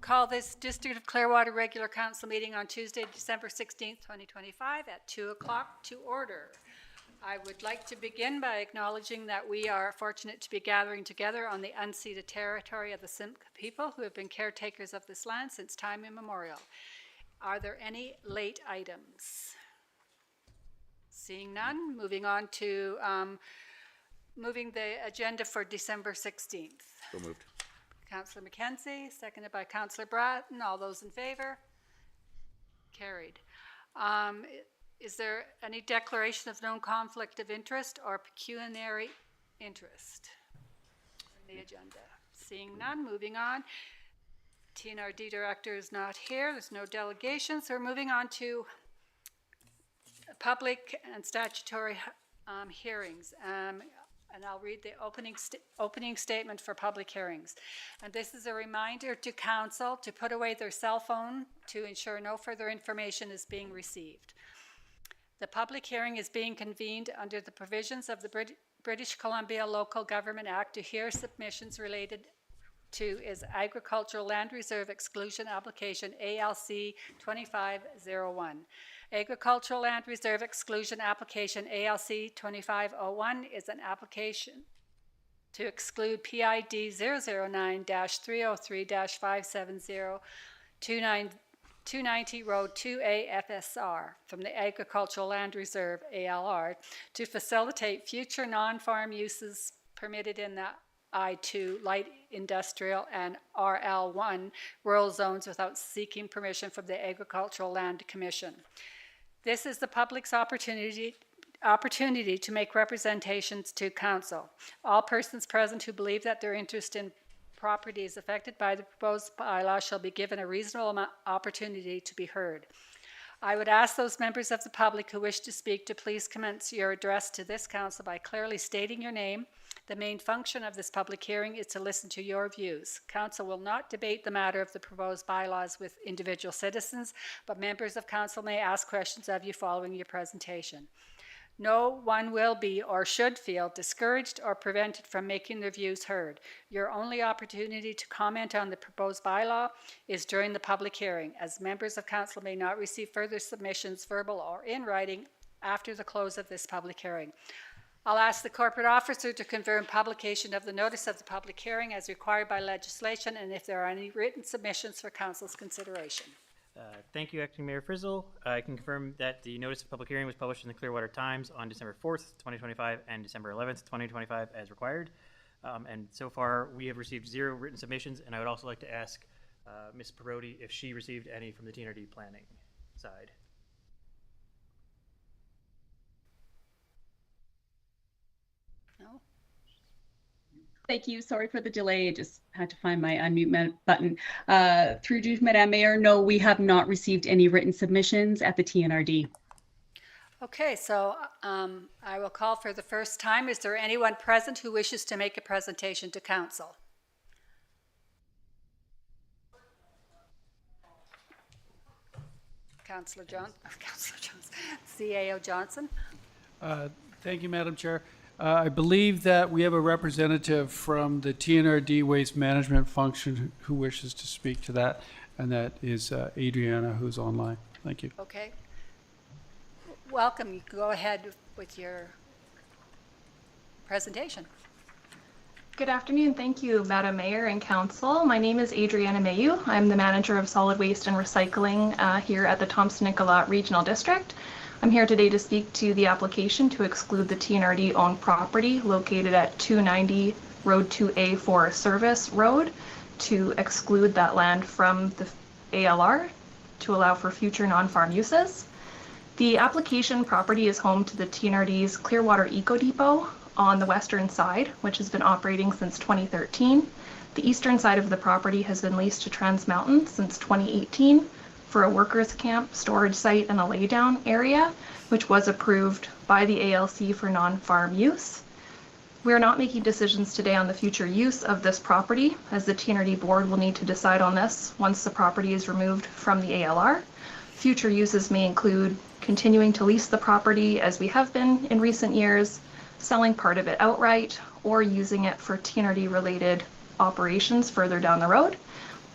call this District of Clearwater Regular Council meeting on Tuesday, December 16th, 2025 at 2 o'clock to order. I would like to begin by acknowledging that we are fortunate to be gathering together on the unceded territory of the Simca people who have been caretakers of this land since time immemorial. Are there any late items? Seeing none, moving on to moving the agenda for December 16th. So moved. Councillor McKenzie, seconded by Councillor Bratton. All those in favor? Carried. Is there any declaration of known conflict of interest or pecuniary interest in the agenda? Seeing none, moving on. TNRD director is not here. There's no delegations. So we're moving on to public and statutory hearings. And I'll read the opening statement for public hearings. And this is a reminder to council to put away their cell phone to ensure no further information is being received. The public hearing is being convened under the provisions of the British Columbia Local Government Act to hear submissions related to is Agricultural Land Reserve Exclusion Application ALC 2501. Agricultural Land Reserve Exclusion Application ALC 2501 is an application to exclude PID 009-303-570 290 Road 2A FSR from the Agricultural Land Reserve ALR to facilitate future non-farm uses permitted in the I2 light industrial and RL1 rural zones without seeking permission from the Agricultural Land Commission. This is the public's opportunity to make representations to council. All persons present who believe that their interest in property is affected by the proposed bylaw shall be given a reasonable opportunity to be heard. I would ask those members of the public who wish to speak to please commence your address to this council by clearly stating your name. The main function of this public hearing is to listen to your views. Council will not debate the matter of the proposed bylaws with individual citizens, but members of council may ask questions of you following your presentation. No one will be or should feel discouraged or prevented from making their views heard. Your only opportunity to comment on the proposed bylaw is during the public hearing, as members of council may not receive further submissions, verbal or in writing, after the close of this public hearing. I'll ask the corporate officer to confirm publication of the notice of the public hearing as required by legislation and if there are any written submissions for council's consideration. Thank you, Acting Mayor Frizzle. I can confirm that the notice of public hearing was published in the Clearwater Times on December 4th, 2025 and December 11th, 2025 as required. And so far we have received 0 written submissions, and I would also like to ask Ms. Parodi if she received any from the TNRD planning side. No? Thank you. Sorry for the delay. I just had to find my unmute button. Through you, Madam Mayor, no, we have not received any written submissions at the TNRD. Okay, so I will call for the first time. Is there anyone present who wishes to make a presentation to council? Councillor Johnson, CAO Johnson. Thank you, Madam Chair. I believe that we have a representative from the TNRD Waste Management function who wishes to speak to that, and that is Adriana, who's online. Thank you. Okay. Welcome. You can go ahead with your presentation. Good afternoon. Thank you, Madam Mayor and Council. My name is Adriana Mayu. I'm the Manager of Solid Waste and Recycling here at the Thompson-Nicolet Regional District. I'm here today to speak to the application to exclude the TNRD owned property located at 290 Road 2A for Service Road, to exclude that land from the ALR to allow for future non-farm uses. The application property is home to the TNRD's Clearwater Eco Depot on the western side, which has been operating since 2013. The eastern side of the property has been leased to Trans Mountain since 2018. For a workers' camp, storage site, and a laydown area, which was approved by the ALC for non-farm use. We are not making decisions today on the future use of this property, as the TNRD board will need to decide on this once the property is removed from the ALR. Future uses may include continuing to lease the property as we have been in recent years, selling part of it outright, or using it for TNRD related operations further down the road.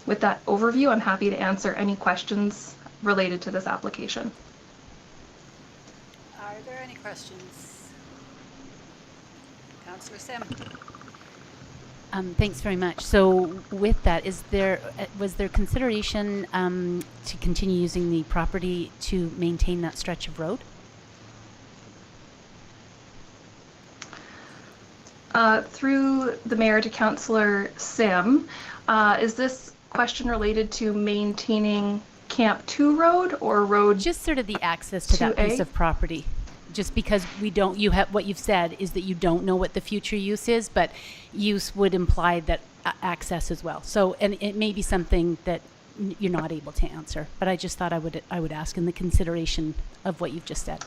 With that overview, I'm happy to answer any questions related to this application. Are there any questions? Councillor Sim. Thanks very much. So with that, was there consideration to continue using the property to maintain that stretch of road? Through the mayor to Councillor Sim, is this question related to maintaining Camp 2 Road or Road? Just sort of the access to that 2A? piece of property. Just because what you've said is that you don't know what the future use is, but use would imply that access as well. So, and it may be something that you're not able to answer, but I just thought I would ask in the consideration of what you've just said.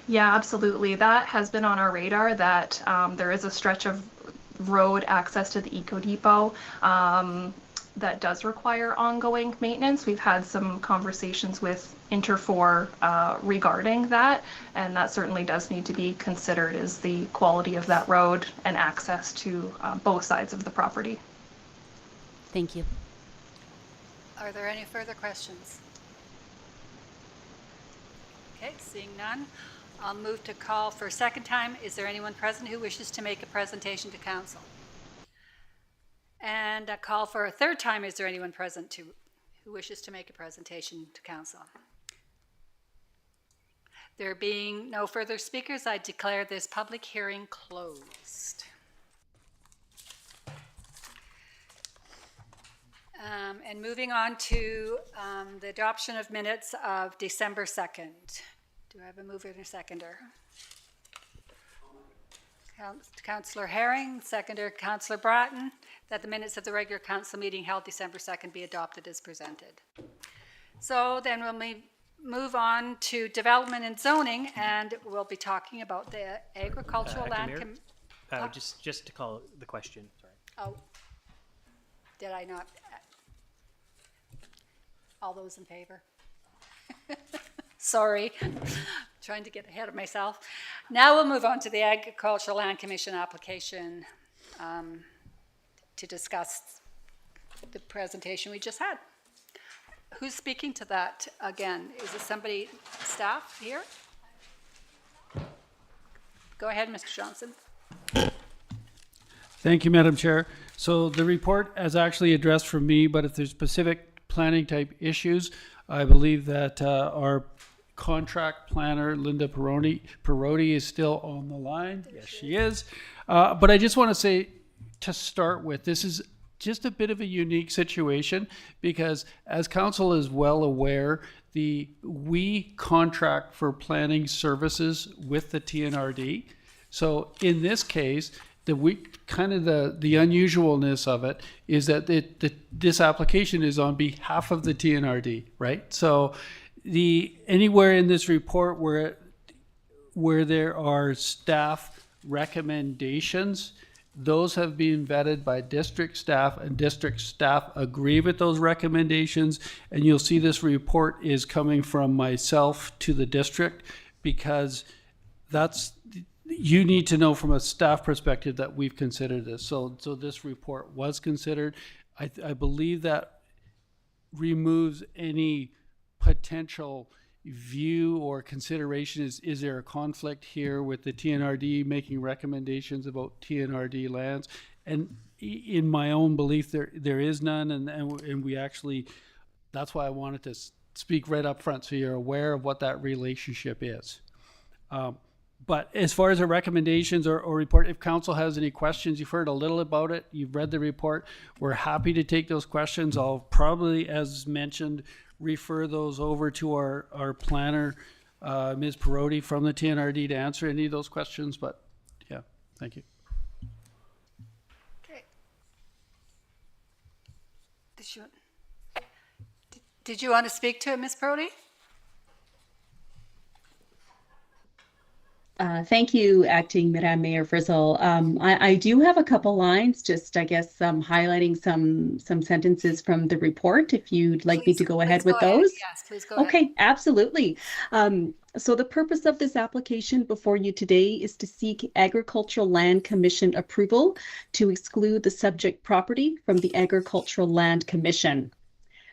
Yeah, absolutely. That has been on our radar, that there is a stretch of road access to the Eco Depot that does require ongoing maintenance. We've had some conversations with Interfor regarding that, and that certainly does need to be considered, is the quality of that road and access to both sides of the property. Thank you. Are there any further questions? Okay, seeing none, I'll move to call for a second time. Is there anyone present who wishes to make a presentation to council? And a call for a third time. Is there anyone present who wishes to make a presentation to council? There being no further speakers, I declare this public hearing closed. And moving on to the adoption of minutes of December 2nd. Do I have a mover and a seconder? Councillor Herring, seconder Councillor Bratton, that the minutes of the regular council meeting held December 2nd be adopted as presented. So then we'll move on to development and zoning, and we'll be talking about the agricultural Acting land. Mayor? Just to call the question, sorry. Oh, did I not? All those in favor? Sorry, trying to get ahead of myself. Now we'll move on to the Agricultural Land Commission application to discuss the presentation we just had. Who's speaking to that again? Is it somebody, staff here? Go ahead, Mr. Johnson. Thank you, Madam Chair. So the report is actually addressed from me, but if there's specific planning type issues, I believe that our contract planner, Linda Perotti, is still on the line. Yes, she is. But I just want to say, to start with, this is just a bit of a unique situation because, as council is well aware, we contract for planning services with the TNRD. So in this case, the unusualness of it is that this application is on behalf of the TNRD, right? So anywhere in this report where there are staff recommendations, those have been vetted by district staff, and district staff agree with those recommendations. And you'll see this report is coming from myself to the district, because you need to know from a staff perspective that we've considered this. So this report was considered. I believe that removes any potential view or consideration. Is there a conflict here with the TNRD making recommendations about TNRD lands? And in my own belief, there is none, and we actually, that's why I wanted to speak right up front so you're aware of what that relationship is. But as far as the recommendations or report, if council has any questions, you've heard a little about it, you've read the report, we're happy to take those questions. I'll probably, as mentioned, refer those over to our planner, Ms. Perotti from the TNRD, to answer any of those questions. But yeah, thank you. Okay. Did you want to speak to it, Ms. Perotti? Thank you, Acting Madam Mayor Frizzle. I do have a couple lines, just I guess highlighting some sentences from the report, if you'd like me to go ahead with those. Yes, please go ahead. Okay, absolutely. So the purpose of this application before you today is to seek Agricultural Land Commission approval to exclude the subject property from the Agricultural Land Commission.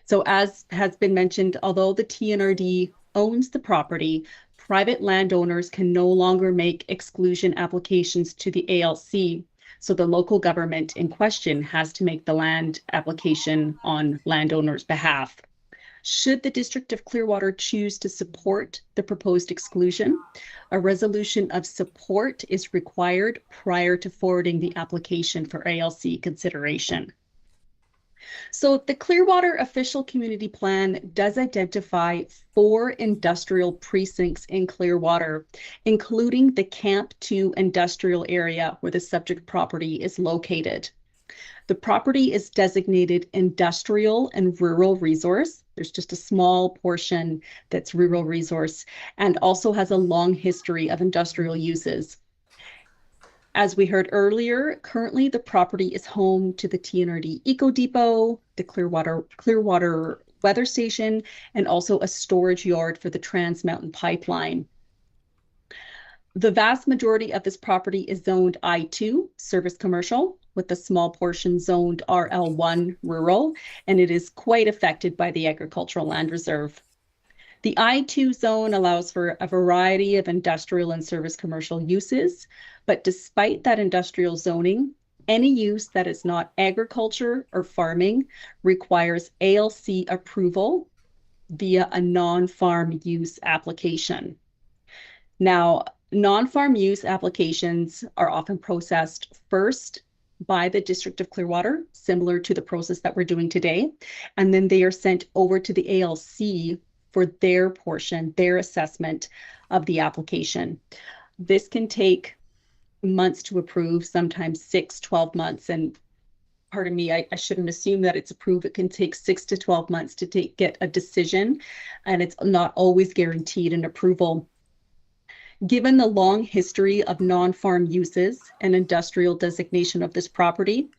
So as has been mentioned, although the TNRD owns the property, private landowners can no longer make exclusion applications to the ALC. So the local government in question has to make the land application on landowners' behalf. Should the District of Clearwater choose to support the proposed exclusion, a resolution of support is required prior to forwarding the application for ALC consideration. So the Clearwater Official Community Plan does identify 4 industrial precincts in Clearwater, including the Camp 2 industrial area where the subject property is located. The property is designated industrial and rural resource. There's just a small portion that's rural resource and also has a long history of industrial uses. As we heard earlier, currently the property is home to the TNRD Eco Depot, the Clearwater Weather Station, and also a storage yard for the Trans Mountain Pipeline. The vast majority of this property is zoned I2, service commercial, with a small portion zoned RL1, rural, and it is quite affected by the Agricultural Land Reserve. The I2 zone allows for a variety of industrial and service commercial uses, but despite that industrial zoning, any use that is not agriculture or farming requires ALC approval via a non-farm use application. Now, non-farm use applications are often processed first by the District of Clearwater, similar to the process that we're doing today, and then they are sent over to the ALC for their portion, their assessment of the application. This can take months to approve, sometimes 6, 12 months. And pardon me, I shouldn't assume that it's approved. It can take 6 to 12 months to get a decision, and it's not always guaranteed an approval. Given the long history of non-farm uses and industrial designation of this property,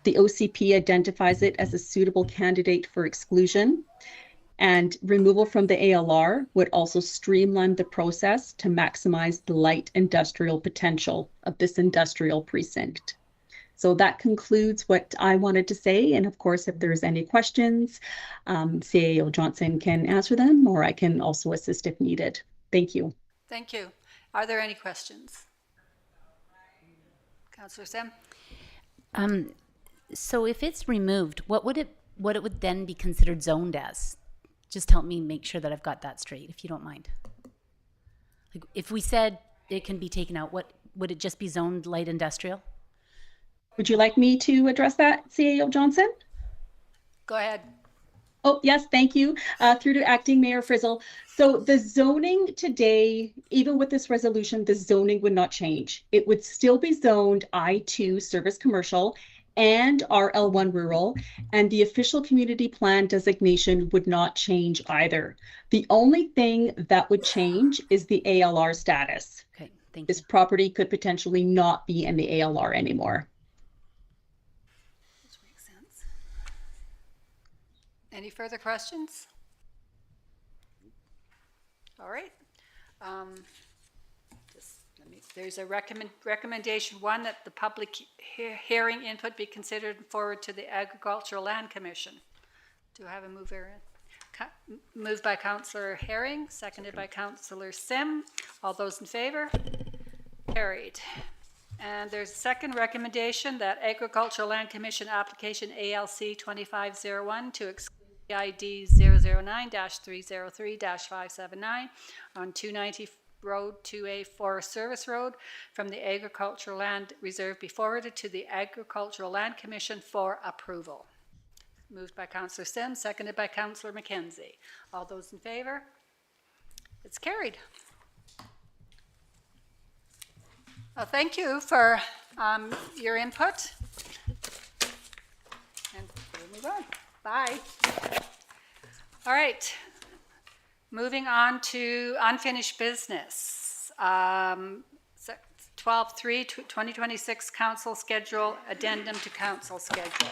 the OCP identifies it as a suitable candidate for exclusion, and removal from the ALR would also streamline the process to maximize the light industrial potential of this industrial precinct. So that concludes what I wanted to say. And of course, if there's any questions, CAO Johnson can answer them, or I can also assist if needed. Thank you. Thank you. Are there any questions? Councillor Sim? So if it's removed, what it would then be considered zoned as? Just help me make sure that I've got that straight, if you don't mind. Like, if we said it can be taken out, what would it just be zoned light industrial? Would you like me to address that, CAO Johnson? Go ahead. Oh, yes, thank you. Through to Acting Mayor Frizzle. So the zoning today, even with this resolution, the zoning would not change. It would still be zoned I2 service commercial and RL1 rural, and the official community plan designation would not change either. The only thing that would change is the ALR status. Okay, thank This you. property could potentially not be in the ALR anymore. Which makes sense. Any further questions? All right. There's a recommendation 1 that the public hearing input be considered and forward to the Agricultural Land Commission. Do I have a mover? Moved by Councillor Herring, seconded by Councillor Sim. All those in favor? Carried. And there's a second recommendation that Agricultural Land Commission application ALC 2501 to exclude the ID 009-303-579 on 290 Road 2A Forest Service Road from the Agricultural Land Reserve be forwarded to the Agricultural Land Commission for approval. Moved by Councillor Sim, seconded by Councillor McKenzie. All those in favor? It's carried. Well, thank you for your input. And we'll move on. Bye. All right. Moving on to unfinished business. 12.3, 2026 council schedule, addendum to council schedule.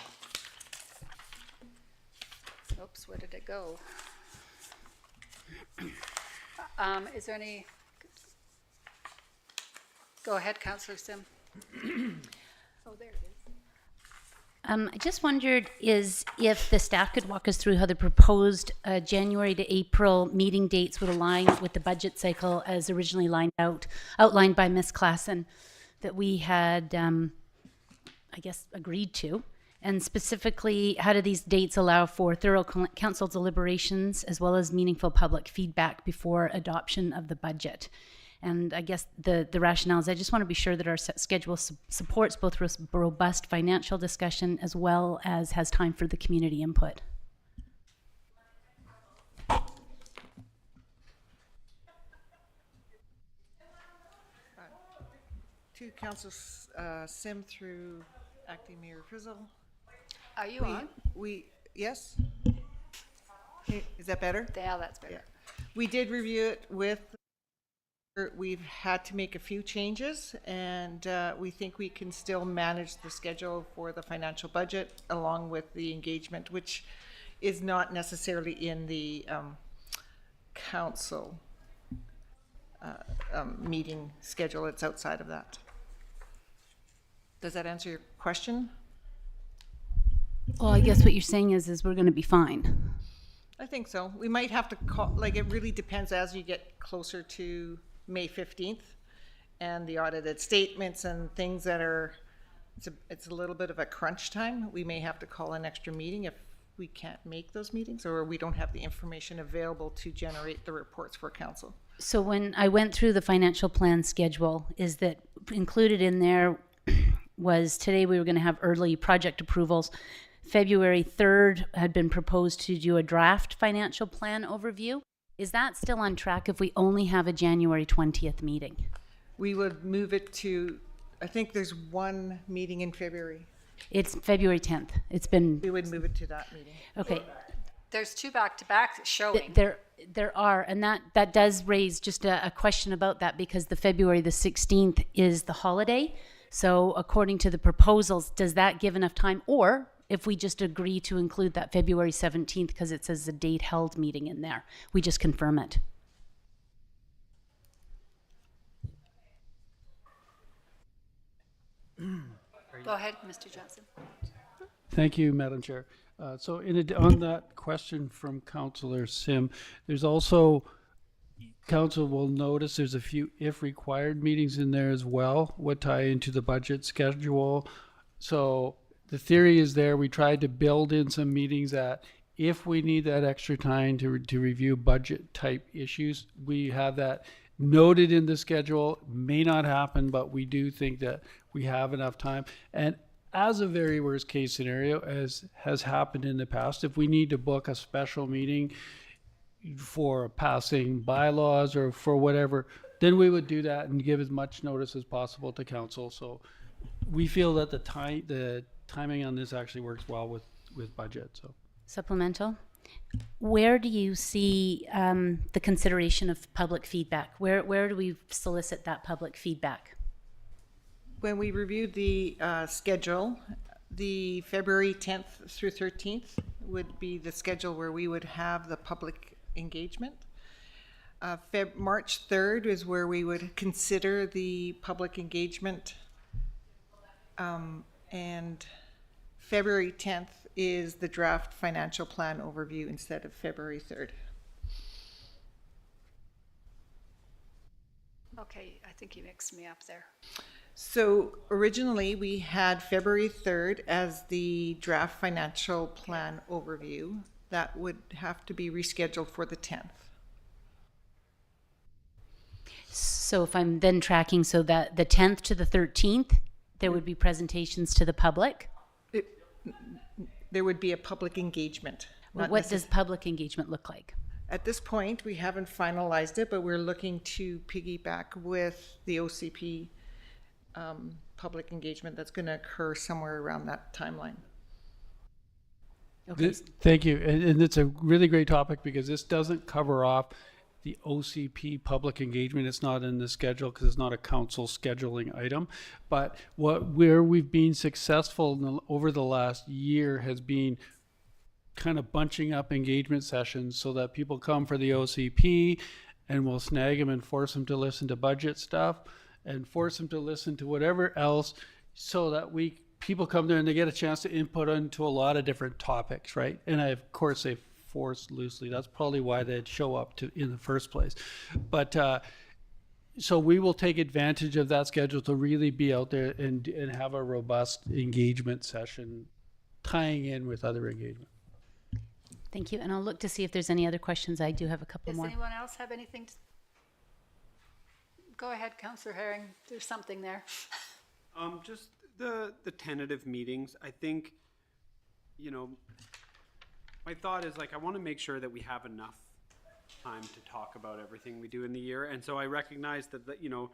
Oops, where did it go? Is there any? Go ahead, Councillor Sim. Oh, there it is. I just wondered if the staff could walk us through how the proposed January to April meeting dates would align with the budget cycle as originally outlined by Ms. Klassen that we had, I guess, agreed to. And specifically, how do these dates allow for thorough council deliberations as well as meaningful public feedback before adoption of the budget? And I guess the rationale is I just want to be sure that our schedule supports both robust financial discussion as well as has time for the community input. To Council Sim through Acting Mayor Frizzle. Are you on? Yes? Is that better? Yeah, that's better. Yeah. We did review it with, we've had to make a few changes, and we think we can still manage the schedule for the financial budget along with the engagement, which is not necessarily in the council meeting schedule. It's outside of that. Does that answer your question? Well, I guess what you're saying is we're going to be fine. I think so. We might have to call, like, it really depends as you get closer to May 15th and the audited statements and things that are, it's a little bit of a crunch time. We may have to call an extra meeting if we can't make those meetings or we don't have the information available to generate the reports for council. So when I went through the financial plan schedule, is that included in there was today we were going to have early project approvals. February 3rd had been proposed to do a draft financial plan overview. Is that still on track if we only have a January 20th meeting? We would move it to, I think there's one meeting in February. It's February 10th. It's been, We would move it to that meeting. okay. There's two back-to-back showing. There are, and that does raise just a question about that because the February the 16th is the holiday. So according to the proposals, does that give enough time? Or if we just agree to include that February 17th because it says the date held meeting in there, we just confirm it. Go ahead, Mr. Johnson. Thank you, Madam Chair. So on that question from Councillor Sim, there's also, Council will notice there's a few if required meetings in there as well, what tie into the budget schedule. So the theory is there, we tried to build in some meetings that if we need that extra time to review budget type issues, we have that noted in the schedule. May not happen, but we do think that we have enough time. And as a very worst case scenario, as has happened in the past, if we need to book a special meeting for passing bylaws or for whatever, then we would do that and give as much notice as possible to council. So we feel that the timing on this actually works well with budget. So Supplemental. Where do you see the consideration of public feedback? Where do we solicit that public feedback? When we reviewed the schedule, the February 10th through 13th would be the schedule where we would have the public engagement. March 3rd is where we would consider the public engagement. And February 10th is the draft financial plan overview instead of February 3rd. Okay, I think you mixed me up there. So originally we had February 3rd as the draft financial plan overview. That would have to be rescheduled for the 10th. So if I'm then tracking, so that the 10th to the 13th, there would be presentations to the public? There would be a public engagement. What does public engagement look like? At this point, we haven't finalized it, but we're looking to piggyback with the OCP public engagement that's going to occur somewhere around that timeline. Okay. Thank you. And it's a really great topic because this doesn't cover off the OCP public engagement. It's not in the schedule because it's not a council scheduling item. But where we've been successful over the last year has been kind of bunching up engagement sessions so that people come for the OCP and we'll snag them and force them to listen to budget stuff and force them to listen to whatever else, so that people come there and they get a chance to input into a lot of different topics, right? And of course say force loosely. That's probably why they'd show up in the first place. But so we will take advantage of that schedule to really be out there and have a robust engagement session tying in with other engagement. Thank you. And I'll look to see if there's any other questions. I do have a couple Does more. anyone else have anything to? Go ahead, Councillor Herring. There's something there. Just the tentative meetings. I think, you know, my thought is like I want to make sure that we have enough time to talk about everything we do in the year, and so I recognize that you know,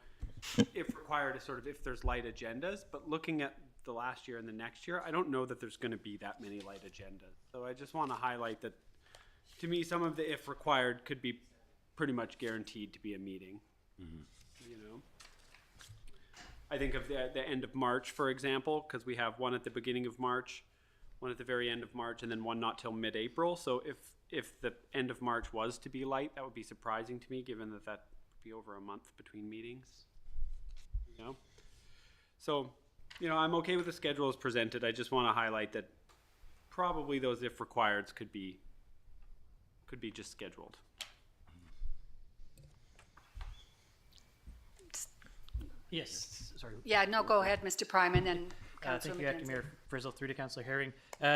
if required, is sort of if there's light agendas. But looking at the last year and the next year, I don't know that there's going to be that many light agendas. So I just want to highlight that, to me, some of the if required could be pretty much guaranteed to be a meeting. You know, I think of the end of March, for example, because we have one at the beginning of March, one at the very end of March, and then one not till mid-April. So if the end of March was to be light, that would be surprising to me, given that that would be over a month between meetings. You know, so you know, I'm okay with the schedule as presented. I just want to highlight that probably those if requireds could be just scheduled. Yes, sorry. Yeah, no, go ahead, Mr. Prime, and then Councillor Thank you, Acting McKenzie. Mayor Frizzle, through to Councillor Herring.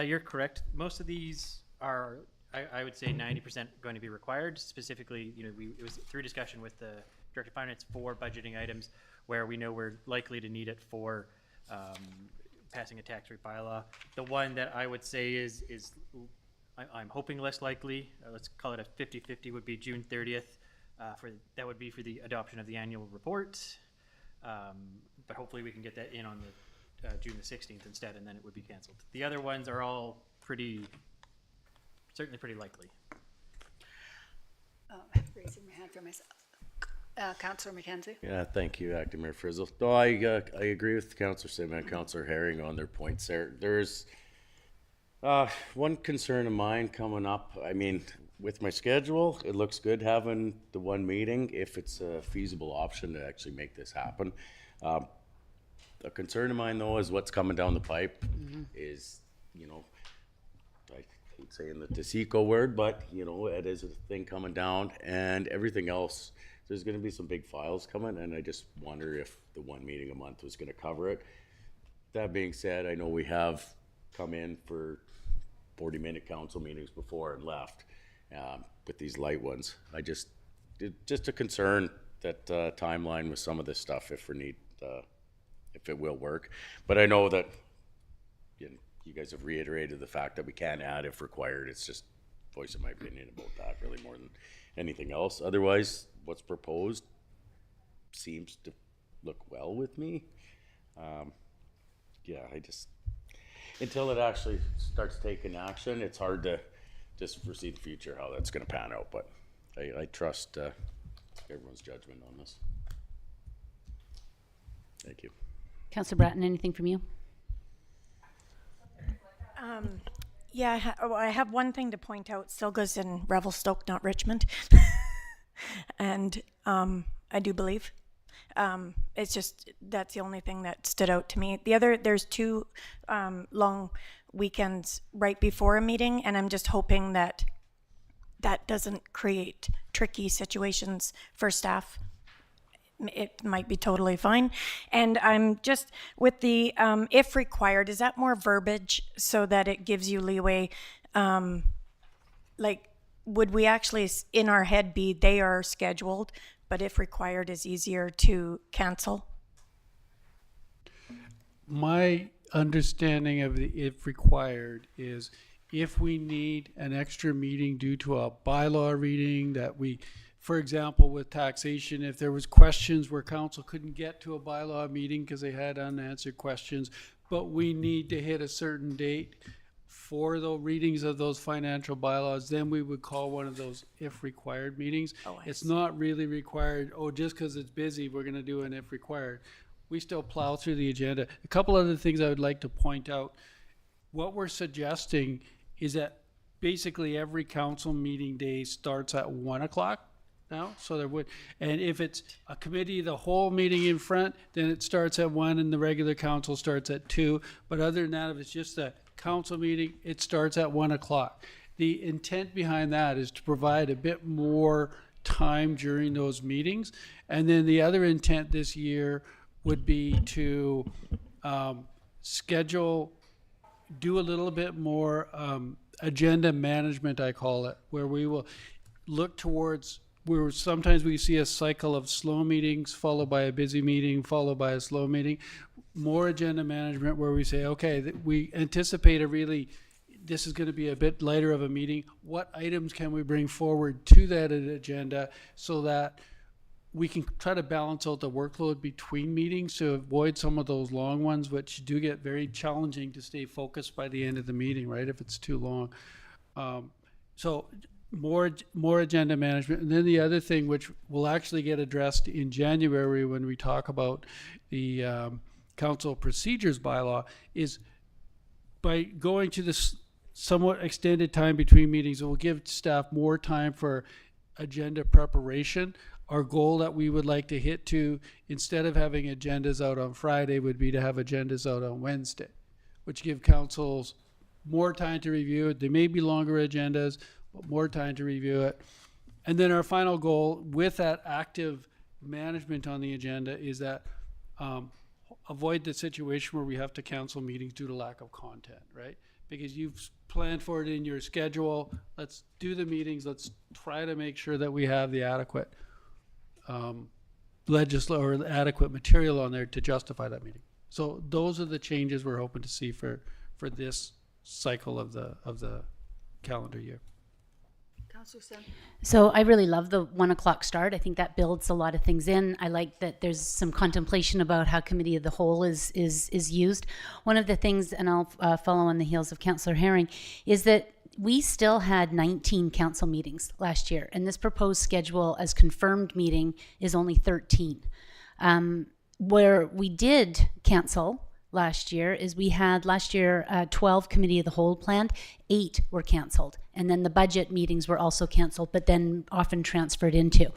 You're correct. Most of these are, I would say, 90% going to be required. Specifically, you know, it was through discussion with the Director of Finance for budgeting items where we know we're likely to need it for passing a tax rate bylaw. The one that I would say is I'm hoping less likely, let's call it a 50-50, would be June 30th. That would be for the adoption of the annual report. But hopefully we can get that in on the June the 16th instead, and then it would be canceled. The other ones are all certainly pretty likely. Raising my hand for myself. Councillor McKenzie. Yeah, thank you, Acting Mayor Frizzle. No, I agree with Councillor Sim and Councillor Herring on their points there. There's one concern of mine coming up. I mean, with my schedule, it looks good having the one meeting if it's a feasible option to actually make this happen. A concern of mine, though, is what's coming down the pipe is, you know, I hate saying the TSECO word, but, you know, it is a thing coming down, and everything else, there's going to be some big files coming, and I just wonder if the one meeting a month was going to cover it. That being said, I know we have come in for 40-minute council meetings before and left with these light ones. Just a concern that timeline with some of this stuff, if it will work. But I know that you guys have reiterated the fact that we can add if required. It's just voicing my opinion about that really more than anything else. Otherwise, what's proposed seems to look well with me. Yeah, I just, until it actually starts taking action, it's hard to just foresee the future, how that's going to pan out. But I trust everyone's judgment on this. Thank you. Councillor Bratton, anything from you? Yeah, I have one thing to point out. Silga's in Revelstoke, not Richmond. And I do believe. It's just, that's the only thing that stood out to me. There's two long weekends right before a meeting, and I'm just hoping that that doesn't create tricky situations for staff. It might be totally fine. And I'm just, with the if required, is that more verbiage so that it gives you leeway? Like, would we actually in our head be they are scheduled, but if required is easier to cancel? My understanding of the if required is if we need an extra meeting due to a bylaw reading that we, for example, with taxation, if there was questions where council couldn't get to a bylaw meeting because they had unanswered questions, but we need to hit a certain date for the readings of those financial bylaws, then we would call one of those if required meetings. It's not really required, just because it's busy, we're going to do an if required. We still plow through the agenda. A couple other things I would like to point out. What we're suggesting is that basically every council meeting day starts at 1 o'clock now. So there would, and if it's a committee of the whole meeting in front, then it starts at 1 and the regular council starts at 2. But other than that, if it's just a council meeting, it starts at 1 o'clock. The intent behind that is to provide a bit more time during those meetings. And then the other intent this year would be to do a little bit more agenda management, I call it, where we will look towards where sometimes we see a cycle of slow meetings followed by a busy meeting followed by a slow meeting. More agenda management where we say, okay, we anticipate this is going to be a bit lighter of a meeting. What items can we bring forward to that agenda so that we can try to balance out the workload between meetings to avoid some of those long ones, which do get very challenging to stay focused by the end of the meeting, right, if it's too long. So more agenda management. And then the other thing, which will actually get addressed in January when we talk about the council procedures bylaw, is by going to this somewhat extended time between meetings, it will give staff more time for agenda preparation. Our goal that we would like to hit to, instead of having agendas out on Friday, would be to have agendas out on Wednesday, which give councils more time to review it. They may be longer agendas, but more time to review it. And then our final goal with that active management on the agenda is that avoid the situation where we have to cancel meetings due to lack of content, right? Because you've planned for it in your schedule. Let's do the meetings. Let's try to make sure that we have the adequate or adequate material on there to justify that meeting. So those are the changes we're hoping to see for this cycle of the calendar year. Councillor Sim. So I really love the 1 o'clock start. I think that builds a lot of things in. I like that there's some contemplation about how committee of the whole is used. One of the things, and I'll follow on the heels of Councillor Herring, is that we still had 19 council meetings last year, and this proposed schedule as confirmed meeting is only 13. Where we did cancel last year is we had last year 12 committee of the whole planned, 8 were canceled, and then the budget meetings were also canceled, but then often transferred into.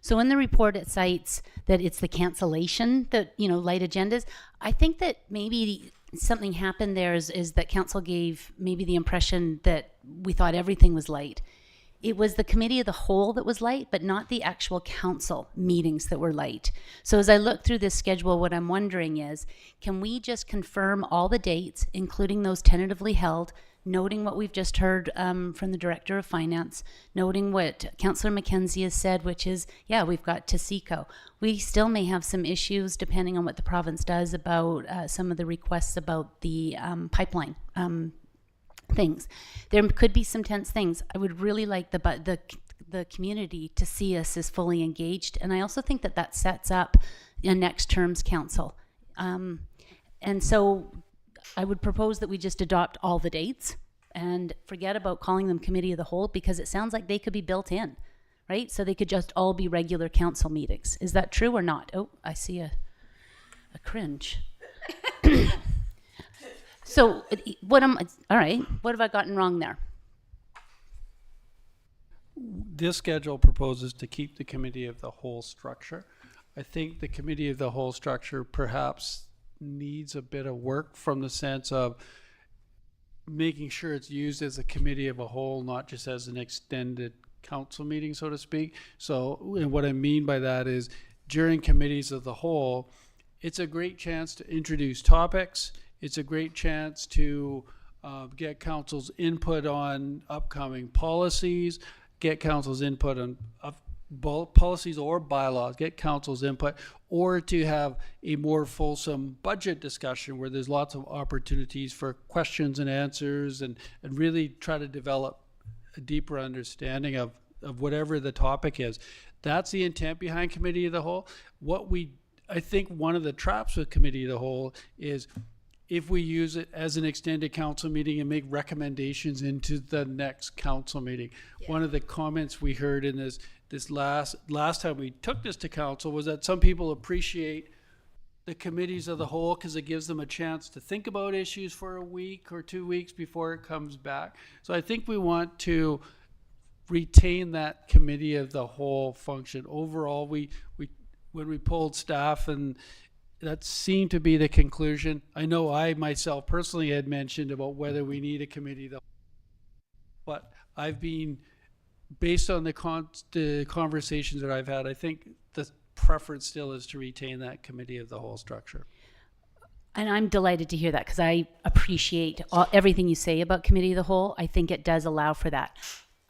So in the report it cites that it's the cancellation that, light agendas. I think that maybe something happened there is that council gave maybe the impression that we thought everything was light. It was the committee of the whole that was light, but not the actual council meetings that were light. So as I look through this schedule, what I'm wondering is, can we just confirm all the dates, including those tentatively held, noting what we've just heard from the Director of Finance, noting what Councillor McKenzie has said, which is, yeah, we've got TASECO. We still may have some issues, depending on what the province does, about some of the requests about the pipeline things. There could be some tense things. I would really like the community to see us as fully engaged, and I also think that sets up a next term's council. And so I would propose that we just adopt all the dates and forget about calling them committee of the whole, because it sounds like they could be built in, right? So they could just all be regular council meetings. Is that true or not? Oh, I see a cringe. So all right, what have I gotten wrong there? This schedule proposes to keep the committee of the whole structure. I think the committee of the whole structure perhaps needs a bit of work, from the sense of making sure it's used as a committee of a whole, not just as an extended council meeting, so to speak. So, and what I mean by that is, during committees of the whole, it's a great chance to introduce topics. It's a great chance to get council's input on upcoming policies, get council's input on policies or bylaws, get council's input, or to have a more fulsome budget discussion where there's lots of opportunities for questions and answers, and really try to develop a deeper understanding of whatever the topic is. That's the intent behind committee of the whole. I think one of the traps with committee of the whole is if we use it as an extended council meeting and make recommendations into the next council meeting. One of the comments we heard in this last time we took this to council was that some people appreciate the committees of the whole because it gives them a chance to think about issues for a week or 2 weeks before it comes back. So I think we want to retain that committee of the whole function. Overall, we when we polled staff, and that seemed to be the conclusion. I know I myself personally had mentioned about whether we need a committee, though, but I've been, based on the conversations that I've had, I think the preference still is to retain that committee of the whole structure. And I'm delighted to hear that because I appreciate everything you say about committee of the whole. I think it does allow for that.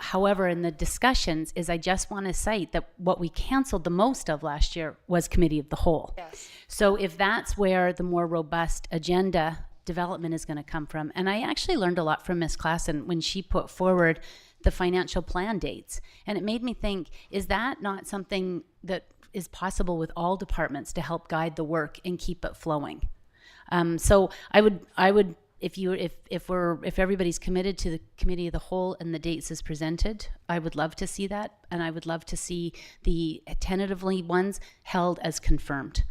However, in the discussions, I just want to cite that what we canceled the most of last year was committee of the whole. Yes. So if that's where the more robust agenda development is going to come from, and I actually learned a lot from Ms. Klassen when she put forward the financial plan dates. And it made me think, is that not something that is possible with all departments to help guide the work and keep it flowing? So I would, if everybody's committed to the committee of the whole and the dates is presented, I would love to see that, and I would love to see the tentatively ones held as confirmed.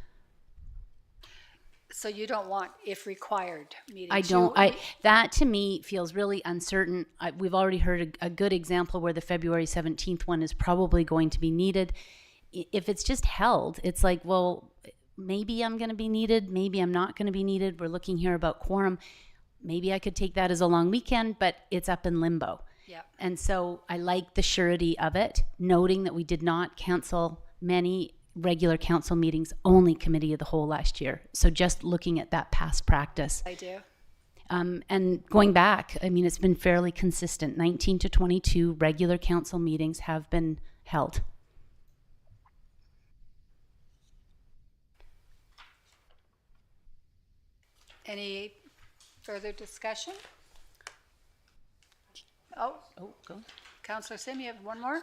So you don't want if required meetings? I don't. That to me feels really uncertain. We've already heard a good example where the February 17th one is probably going to be needed. If it's just held, it's like, well, maybe I'm going to be needed, maybe I'm not going to be needed. We're looking here about quorum. Maybe I could take that as a long weekend, but it's up in limbo. Yeah. And so I like the surety of it, noting that we did not cancel many regular council meetings, only committee of the whole last year. So just looking at that past practice. I do. And going back, I mean, it's been fairly consistent. 19 to 22 regular council meetings have been held. Any further discussion? Oh, Go. Councillor Sim, you have one more?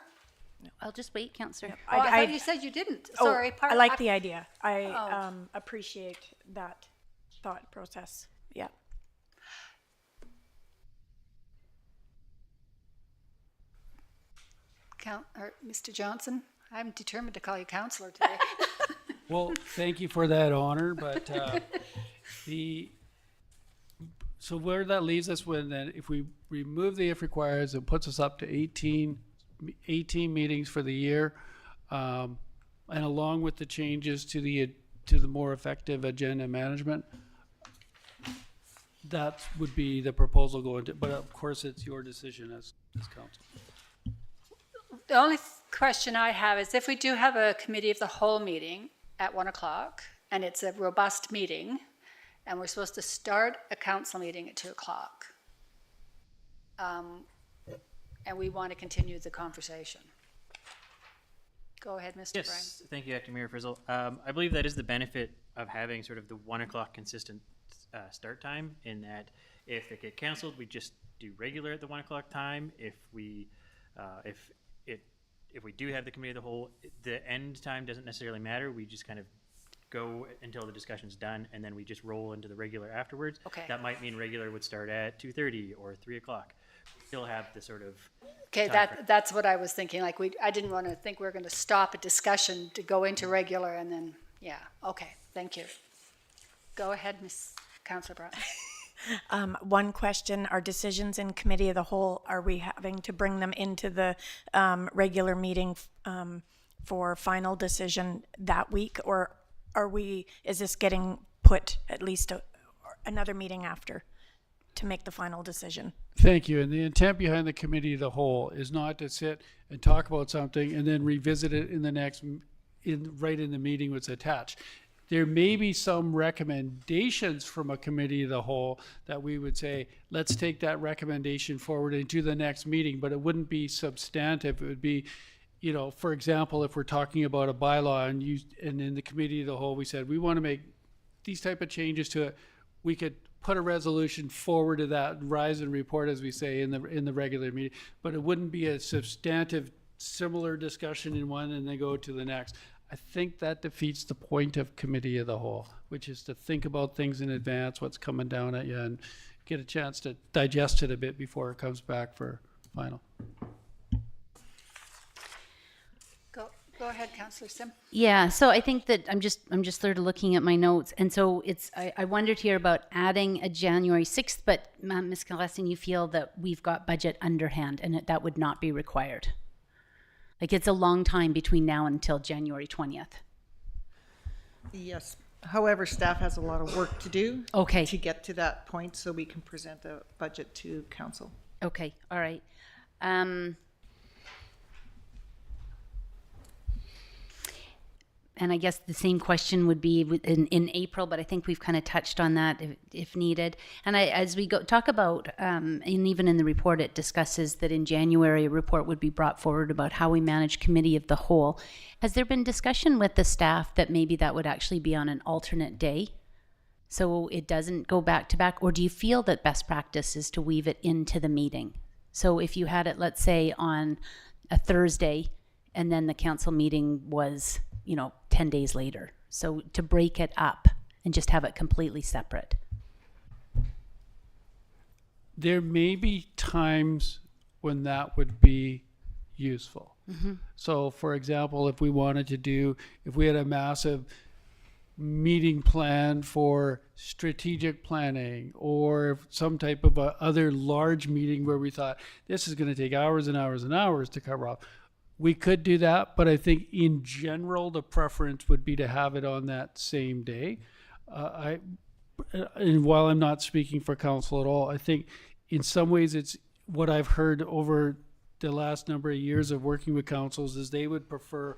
I'll just wait, Councillor. Oh, I thought you said you didn't. Sorry. I like the idea. I appreciate that thought process. Yeah. Mr. Johnson, I'm determined to call you councillor today. Well, thank you for that honor, but so where that leaves us when then, if we remove the if requires, it puts us up to 18 meetings for the year, and along with the changes to the more effective agenda management, that would be the proposal going to. But of course, it's your decision as council. The only question I have is if we do have a committee of the whole meeting at 1 o'clock, and it's a robust meeting, and we're supposed to start a council meeting at 2 o'clock, and we want to continue the conversation. Go ahead, Mr. Bryan. Yes, thank you, Acting Mayor Frizzle. I believe that is the benefit of having sort of the 1 o'clock consistent start time, in that if it get canceled, we just do regular at the 1 o'clock time. If we do have the committee of the whole, the end time doesn't necessarily matter. We just kind of go until the discussion's done, and then we just roll into the regular afterwards. Okay. That might mean regular would start at 2:30 or 3 o'clock. We still have the sort of Okay, time frame. that's what I was thinking. Like I didn't want to think we were going to stop a discussion to go into regular and then, yeah. Okay, thank you. Go ahead, Ms. Councillor Broughton. One question, our decisions in committee of the whole, are we having to bring them into the regular meeting for final decision that week, or is this getting put at least another meeting after to make the final decision? Thank you. And the intent behind the committee of the whole is not to sit and talk about something and then revisit it in the next, right in the meeting was attached. There may be some recommendations from a committee of the whole that we would say, let's take that recommendation forward into the next meeting, but it wouldn't be substantive. It would be, you know, for example, if we're talking about a bylaw and in the committee of the whole, we said, we want to make these type of changes to it, we could put a resolution forward to that, rise and report, as we say, in the regular meeting, but it wouldn't be a substantive, similar discussion in one and then go to the next. I think that defeats the point of committee of the whole, which is to think about things in advance, what's coming down at you, and get a chance to digest it a bit before it comes back for final. Go ahead, Councillor Sim. Yeah, so I think that I'm just sort of looking at my notes, and so I wondered here about adding a January 6th, but Ms. Kalestin, you feel that we've got budget underhand and that would not be required. Like, it's a long time between now until January 20th. Yes. However, staff has a lot of work to do. Okay. To get to that point so we can present the budget to council. Okay, all right. And I guess the same question would be in April, but I think we've kind of touched on that if needed. And as we talk about, and even in the report, it discusses that in January a report would be brought forward about how we manage committee of the whole. Has there been discussion with the staff that maybe that would actually be on an alternate day, so it doesn't go back to back? Or do you feel that best practice is to weave it into the meeting? So if you had it, let's say, on a Thursday, and then the council meeting was, 10 days later. So to break it up and just have it completely separate. There may be times when that would be useful. So for example, if we had a massive meeting plan for strategic planning, or some type of other large meeting where we thought this is going to take hours and hours and hours to cover off, we could do that, but I think in general the preference would be to have it on that same day. And while I'm not speaking for council at all, I think in some ways it's what I've heard over the last number of years of working with councils is they would prefer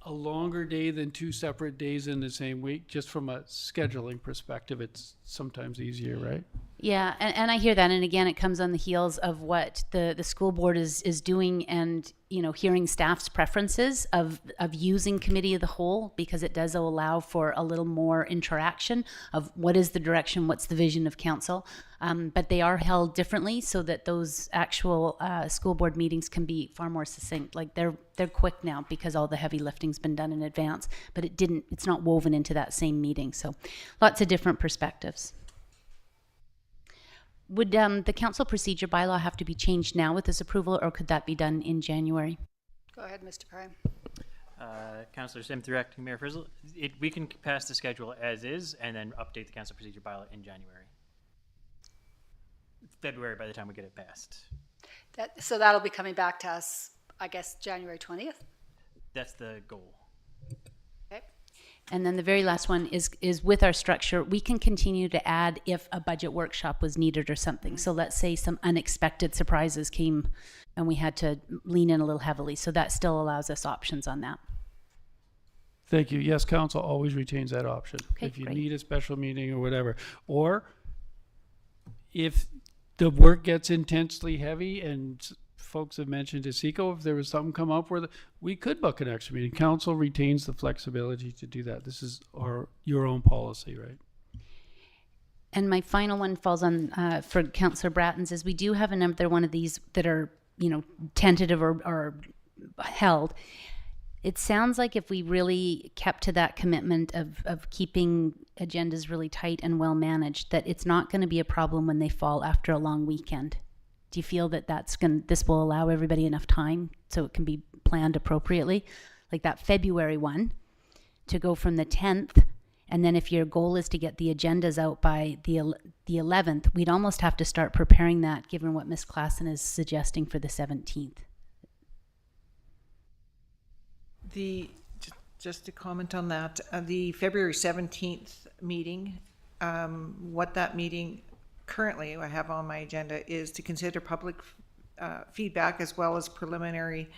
a longer day than two separate days in the same week. Just from a scheduling perspective, it's sometimes easier, right? Yeah, and I hear that, and again, it comes on the heels of what the school board is doing, and hearing staff's preferences of using committee of the whole, because it does allow for a little more interaction of what is the direction, what's the vision of council, but they are held differently so that those actual school board meetings can be far more succinct. Like they're quick now because all the heavy lifting's been done in advance, but it's not woven into that same meeting. So lots of different perspectives. Would the council procedure bylaw have to be changed now with this approval, or could that be done in January? Go ahead, Mr. Prime. Councillor Sim through Acting Mayor Frizzle. We can pass the schedule as is and then update the council procedure bylaw in January. February by the time we get it passed. So that'll be coming back to us, I guess, January 20th? That's the goal. Okay. And then the very last one is with our structure, we can continue to add if a budget workshop was needed or something. So let's say some unexpected surprises came and we had to lean in a little heavily. So that still allows us options on that. Thank you. Yes, council always retains that option. Okay, if you great. need a special meeting or whatever. Or if the work gets intensely heavy, and folks have mentioned to SECO, if there was something come up where we could book an extra meeting. Council retains the flexibility to do that. This is your own policy, right? And my final one falls on for Councillor Bratton's, is we do have another one of these that are, tentative or held. It sounds like if we really kept to that commitment of keeping agendas really tight and well managed, that it's not going to be a problem when they fall after a long weekend. Do you feel that this will allow everybody enough time so it can be planned appropriately? Like that February one, to go from the 10th, and then if your goal is to get the agendas out by the 11th, we'd almost have to start preparing that, given what Ms. Klassen is suggesting for the 17th. Just to comment on that, the February 17th meeting, what that meeting currently I have on my agenda is to consider public feedback as well as preliminary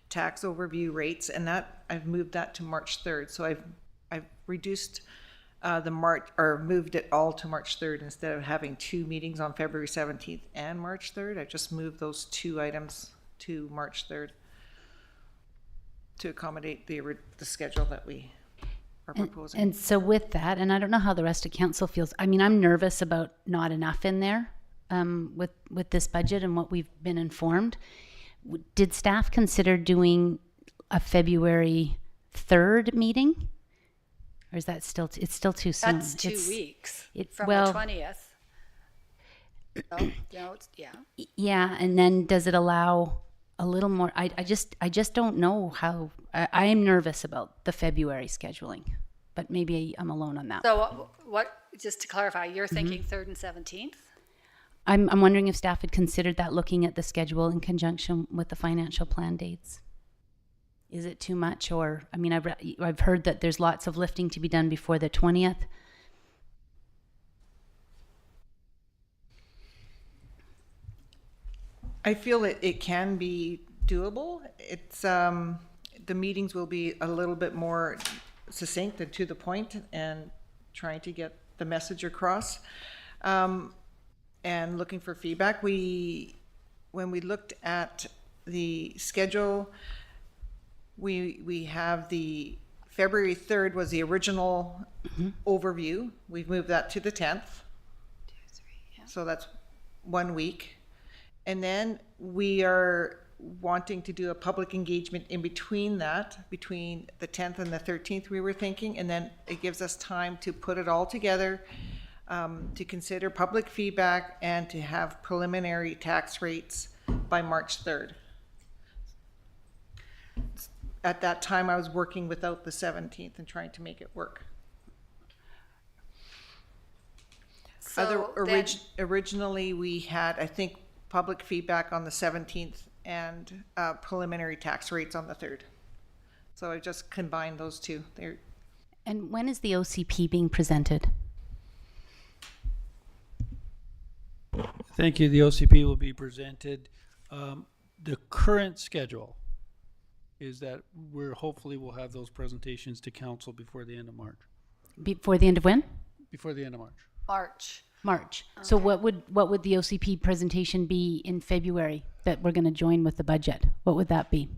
tax overview rates, and that I've moved that to March 3rd. So I've reduced moved it all to March 3rd instead of having two meetings on February 17th and March 3rd. I just moved those two items to March 3rd to accommodate the schedule that we are proposing. And so with that, and I don't know how the rest of council feels, I mean, I'm nervous about not enough in there with this budget and what we've been informed. Did staff consider doing a February 3rd meeting? Or is that still, it's still too soon? That's 2 It's- weeks it's- from well- the 20th. Oh, no, yeah. Yeah, and then does it allow a little more? I just don't know how. I am nervous about the February scheduling, but maybe I'm alone on that. So just to clarify, you're Mm-hmm. thinking 3rd and 17th? I'm wondering if staff had considered that, looking at the schedule in conjunction with the financial plan dates. Is it too much, or I mean, I've heard that there's lots of lifting to be done before the 20th. I feel it can be doable. It's, the meetings will be a little bit more succinct and to the point and trying to get the message across. And looking for feedback. When we looked at the schedule, we have the February 3rd was the original overview. We've moved that to the 10th. So that's 1 week. And then we are wanting to do a public engagement in between that, between the 10th and the 13th, we were thinking, and then it gives us time to put it all together, to consider public feedback and to have preliminary tax rates by March 3rd. At that time, I was working without the 17th and trying to make it work. So then- Originally, we had, I think, public feedback on the 17th and preliminary tax rates on the 3rd. So I just combined those two. And when is the OCP being presented? Thank you. The OCP will be presented. The current schedule is that hopefully we'll have those presentations to council before the end of March. Before the end of when? Before the end of March. March. March. So what would the OCP presentation be in February that we're going to join with the budget? What would that be?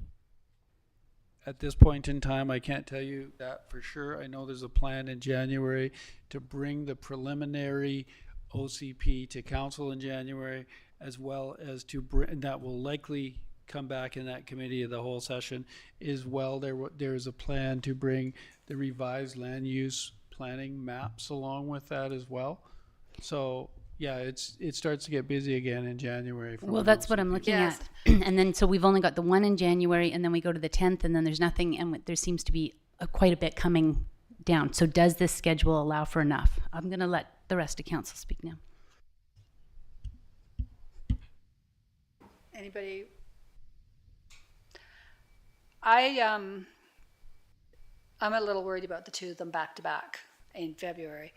At this point in time, I can't tell you that for sure. I know there's a plan in January to bring the preliminary OCP to council in January, as well as to bring, that will likely come back in that committee of the whole session as well. There is a plan to bring the revised land use planning maps along with that as well. So yeah, it starts to get busy again in January. Well, that's what I'm looking Yes. at. And then, so we've only got the one in January, and then we go to the 10th, and then there's nothing, and there seems to be quite a bit coming down. So does this schedule allow for enough? I'm going to let the rest of council speak now. Anybody? I'm a little worried about the two of them back to back in February.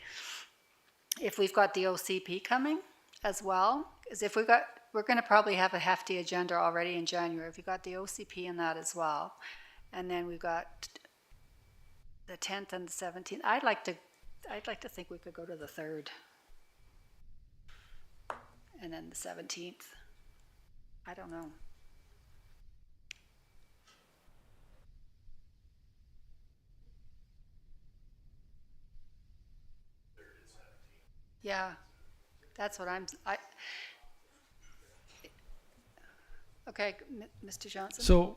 If we've got the OCP coming as well, because we're going to probably have a hefty agenda already in January. If we've got the OCP in that as well, and then we've got the 10th and the 17th. I'd like to think we could go to the 3rd, and then the 17th. I don't know. Yeah, that's what okay, Mr. Johnson? So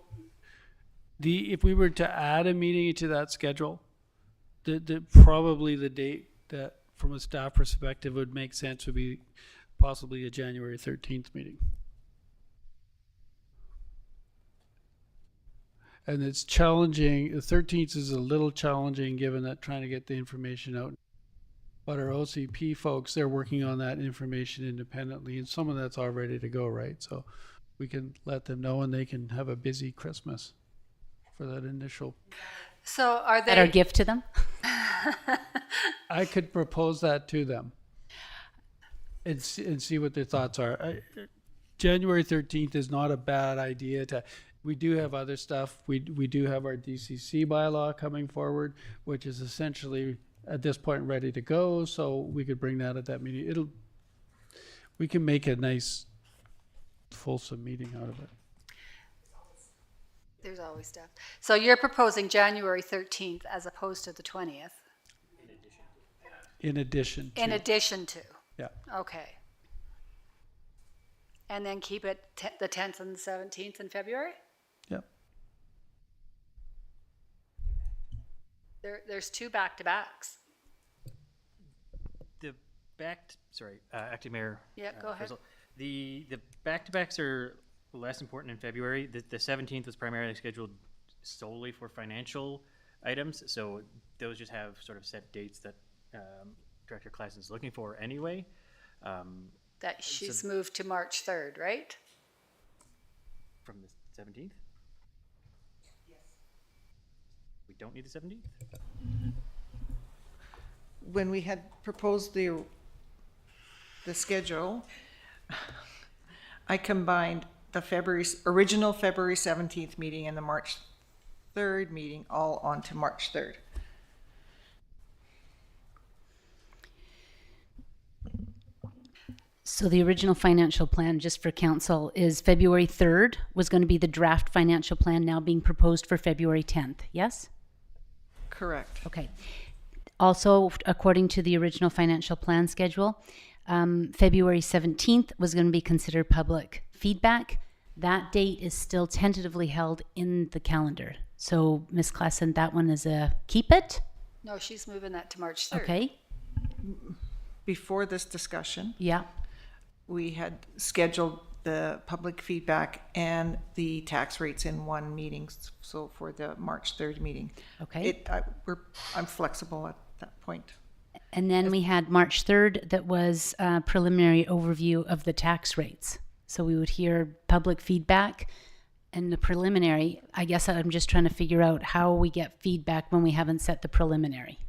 if we were to add a meeting to that schedule, probably the date that from a staff perspective would make sense would be possibly a January 13th meeting. And it's challenging. The 13th is a little challenging given that trying to get the information out. But our OCP folks, they're working on that information independently, and some of that's all ready to go, right? So we can let them know, and they can have a busy Christmas for that initial. So are they? That our gift to them? I could propose that to them and see what their thoughts are. January 13th is not a bad idea we do have other stuff. We do have our DCC bylaw coming forward, which is essentially at this point ready to go, so we could bring that at that meeting. We can make a nice fulsome meeting out of it. There's always stuff. So you're proposing January 13th as opposed to the 20th? In addition to. In addition to? Yeah. Okay. And then keep it the 10th and the 17th in February? Yep. There's two back-to-backs. The Acting Mayor. Yeah, go ahead. Frizzle. The back-to-backs are less important in February. The 17th was primarily scheduled solely for financial items, so those just have sort of set dates that Director Klassen is looking for anyway. That she's moved to March 3rd, right? From the 17th? Yes. We don't need the 17th? When we had proposed the schedule, I combined the original February 17th meeting and the March 3rd meeting all onto March 3rd. So the original financial plan, just for council, is February 3rd was going to be the draft financial plan now being proposed for February 10th, yes? Correct. Okay. Also, according to the original financial plan schedule, February 17th was going to be considered public feedback. That date is still tentatively held in the calendar. So, Ms. Klassen, that one is a keep it. No, she's moving that to March 3rd. Okay. Before this discussion, Yeah. we had scheduled the public feedback and the tax rates in one meeting, so for the March 3rd meeting. Okay. I'm flexible at that point. And then we had March 3rd that was a preliminary overview of the tax rates. So we would hear public feedback and the preliminary. I guess I'm just trying to figure out how we get feedback when we haven't set the preliminary.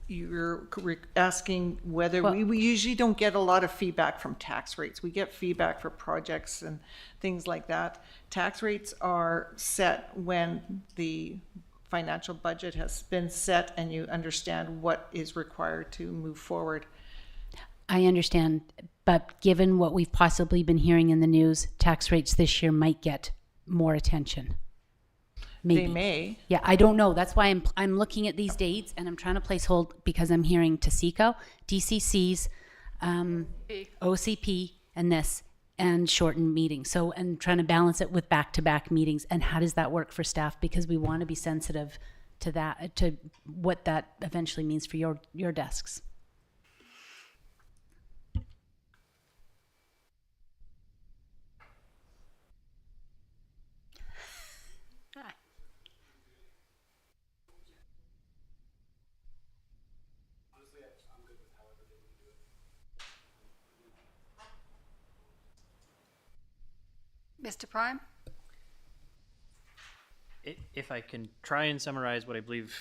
You're asking whether we usually don't get a lot of feedback from tax rates. We get feedback for projects and things like that. Tax rates are set when the financial budget has been set and you understand what is required to move forward. I understand, but given what we've possibly been hearing in the news, tax rates this year might get more attention. Maybe. They may. Yeah, I don't know. That's why I'm looking at these dates and I'm trying to place hold because I'm hearing TASECO, DCCs, OCP, and this, and shortened meetings. So, and trying to balance it with back-to-back meetings. And how does that work for staff? Because we want to be sensitive to that, to what that eventually means for your desks. Mr. Prime? If I can try and summarize what I believe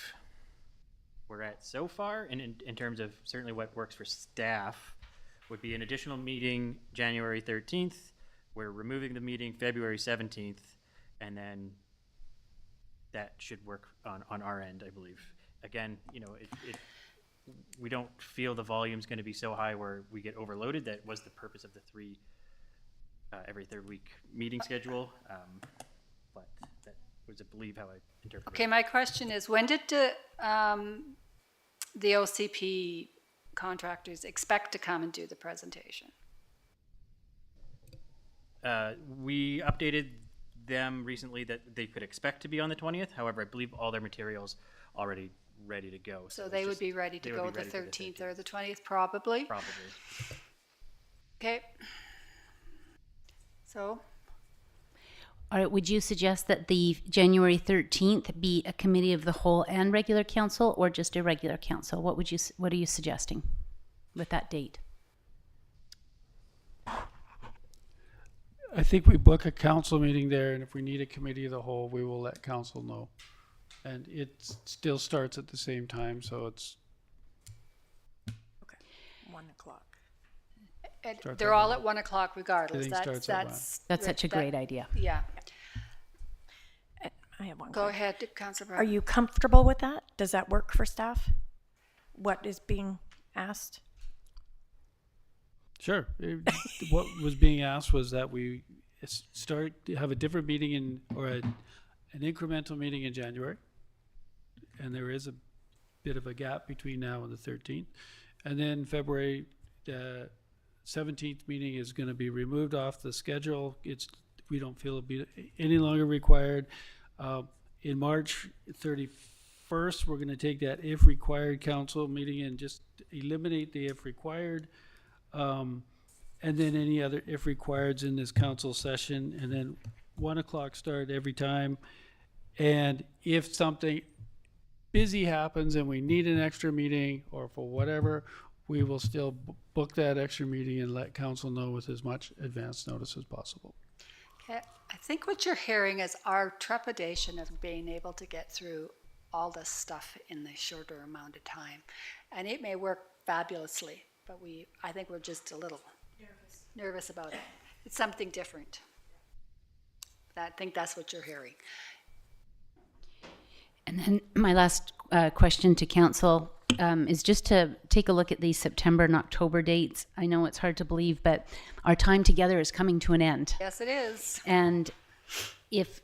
we're at so far, and in terms of certainly what works for staff, would be an additional meeting January 13th. We're removing the meeting February 17th, and then that should work on our end, I believe. Again, we don't feel the volume's going to be so high where we get overloaded. That was the purpose of the three every third week meeting schedule, but that was, I believe, how I interpreted Okay, it. my question is, when did the OCP contractors expect to come and do the presentation? We updated them recently that they could expect to be on the 20th. However, I believe all their materials already ready to go. So it's they would just- be ready to they would go be the ready for 13th or the 20th, probably? Probably. Okay. So, All right, would you suggest that the January 13th be a committee of the whole and regular council, or just a regular council? What are you suggesting with that date? I think we book a council meeting there, and if we need a committee of the whole, we will let council know. And it still starts at the same time, so it's, 1 o'clock. Starts they're at all one. at 1 o'clock regardless. Everything starts at That's such a great idea. Yeah. I have one Go question. ahead, Councillor Brown. Are you comfortable with that? Does that work for staff? What is being asked? sure. What was being asked was that we have a different meeting an incremental meeting in January. And there is a bit of a gap between now and the 13th. And then February 17th meeting is going to be removed off the schedule. It's we don't feel it be any longer required. In March 31st, we're going to take that if required council meeting and just eliminate the if required. And then any other if requireds in this council session, and then 1 o'clock start every time. And if something busy happens and we need an extra meeting or for whatever, we will still book that extra meeting and let council know with as much advance notice as possible. Okay, I think what you're hearing is our trepidation of being able to get through all this stuff in the shorter amount of time. And it may work fabulously, but I think we're just a little nervous about it. It's something different. I think that's what you're hearing. And then my last question to council is just to take a look at these September and October dates. I know it's hard to believe, but our time together is coming to an end. Yes, it is. And if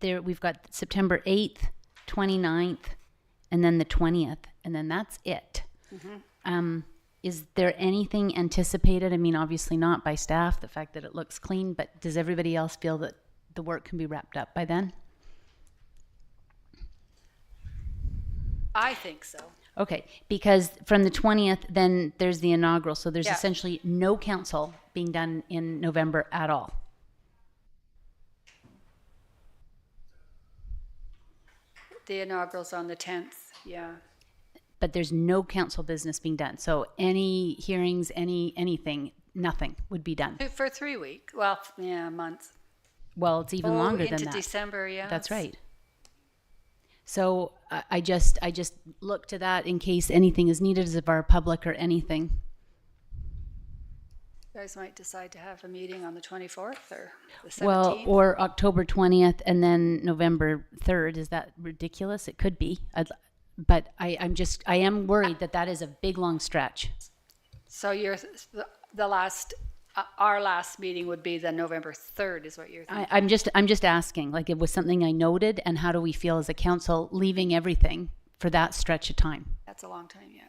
we've got September 8th, 29th, and then the 20th, and then that's it. Is there anything anticipated? I mean, obviously not by staff, the fact that it looks clean, but does everybody else feel that the work can be wrapped up by then? I think so. Okay, because from the 20th, then there's the inaugural, so there's Yeah. essentially no council being done in November at all. The inaugural's on the 10th, yeah. But there's no council business being done. So any hearings, anything, nothing would be done. For 3 weeks, well, yeah, a month. Well, it's even longer than into that. December, yeah. That's right. So I just look to that in case anything is needed as of our public or anything. You guys might decide to have a meeting on the 24th or the 17th. Well, or October 20th and then November 3rd. Is that ridiculous? It could be. But I am worried that is a big, long stretch. So our last meeting would be the November 3rd is what you're thinking? I'm just asking, like, it was something I noted, and how do we feel as a council leaving everything for that stretch of time? That's a long time, yeah.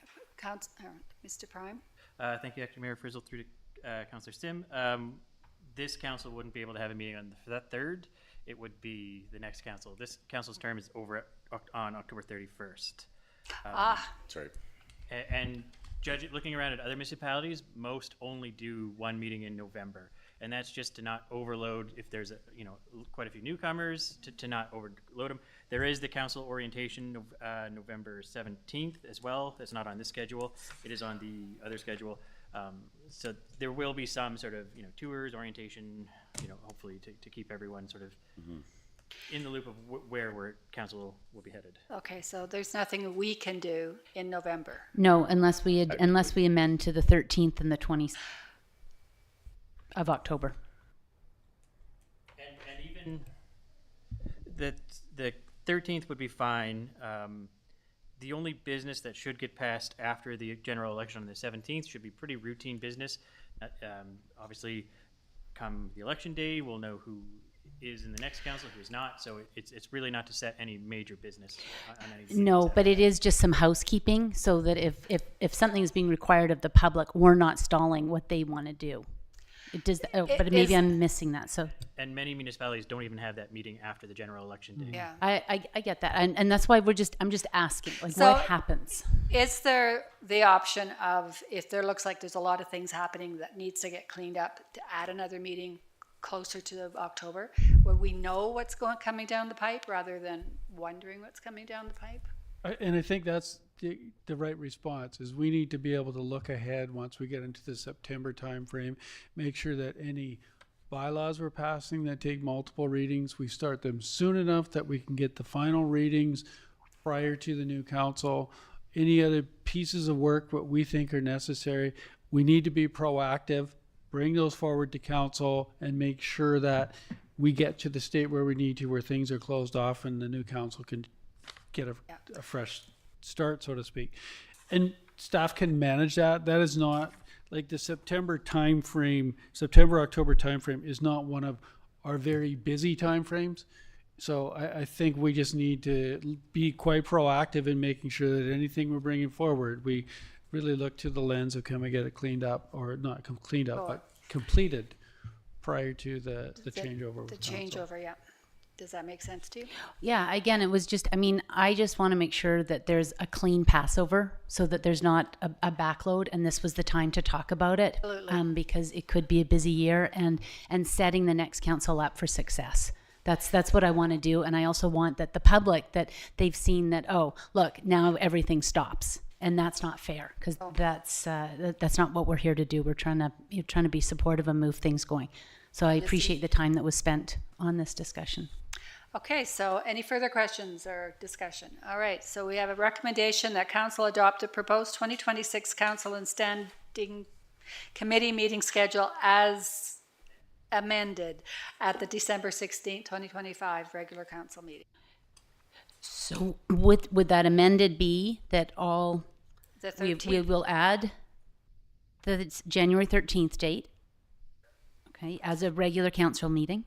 Mr. Prime? Thank you, Acting Mayor Frizzle, through to Councillor Sim. This council wouldn't be able to have a meeting on that 3rd. It would be the next council. This council's term is over on October 31st. Sorry. And looking around at other municipalities, most only do one meeting in November, and that's just to not overload. If there's quite a few newcomers, to not overload them. There is the council orientation November 17th as well. That's not on this schedule. It is on the other schedule. So there will be some sort of tours, orientation. Hopefully to keep everyone sort of in the loop of where council will be headed. Okay, so there's nothing we can do in November. No, unless we amend to the 13th and the 20th of October. And even the 13th would be fine. The only business that should get passed after the general election on the 17th should be pretty routine business. Obviously, come the election day, we'll know who is in the next council, who is not. So it's really not to set any major business on any. No, but it is just some housekeeping so that if something is being required of the public, we're not stalling what they want to do. It does, but maybe I'm missing that. So. And many municipalities don't even have that meeting after the general election day. Yeah. I get that, and that's why I'm just asking, like, So- what happens? Is there the option of, if there looks like there's a lot of things happening that needs to get cleaned up, to add another meeting closer to October, where we know what's coming down the pipe rather than wondering what's coming down the pipe? And I think that's the right response, is we need to be able to look ahead once we get into the September timeframe, make sure that any bylaws we're passing that take multiple readings, we start them soon enough that we can get the final readings prior to the new council. Any other pieces of work what we think are necessary, we need to be proactive, bring those forward to council, and make sure that we get to the state where we need to, where things are closed off and the new council can get a fresh start, so to speak. And staff can manage that. That is not, like, the September, October timeframe is not one of our very busy timeframes. So I think we just need to be quite proactive in making sure that anything we're bringing forward, we really look to the lens of, can we get it cleaned up, or not cleaned up, but completed prior to the changeover. The with council. changeover, yeah. Does that make sense to you? Yeah, again, it was just, I mean, I just want to make sure that there's a clean Passover so that there's not a backload, and this was the time to talk about it. Absolutely. Because it could be a busy year, and setting the next council up for success. That's what I want to do, and I also want that the public, that they've seen that, oh, look, now everything stops. And that's not fair, because that's not what we're here to do. We're trying to be supportive and move things going. So I appreciate the time that was spent on this discussion. Okay, so any further questions or discussion? All right, so we have a recommendation that council adopt a proposed 2026 council and standing committee meeting schedule as amended at the December 16th, 2025 regular council meeting. So would that amended be that all, The we 13th, will add the January 13th date, okay, as a regular council meeting,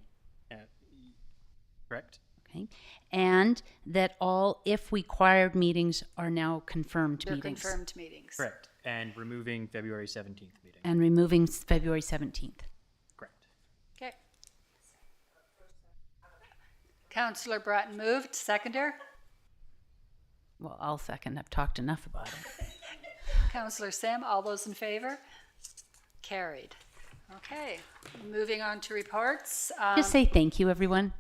Correct? okay? And that all, if required meetings are now confirmed they're meetings. confirmed meetings. Correct. And removing February 17th meeting. And removing February 17th. Correct. Okay. Councillor Bratton moved, seconder. Well, I'll second. I've talked enough about it. Councillor Sim, all those in favor? Carried. Okay, moving on to reports. Just say thank you, everyone.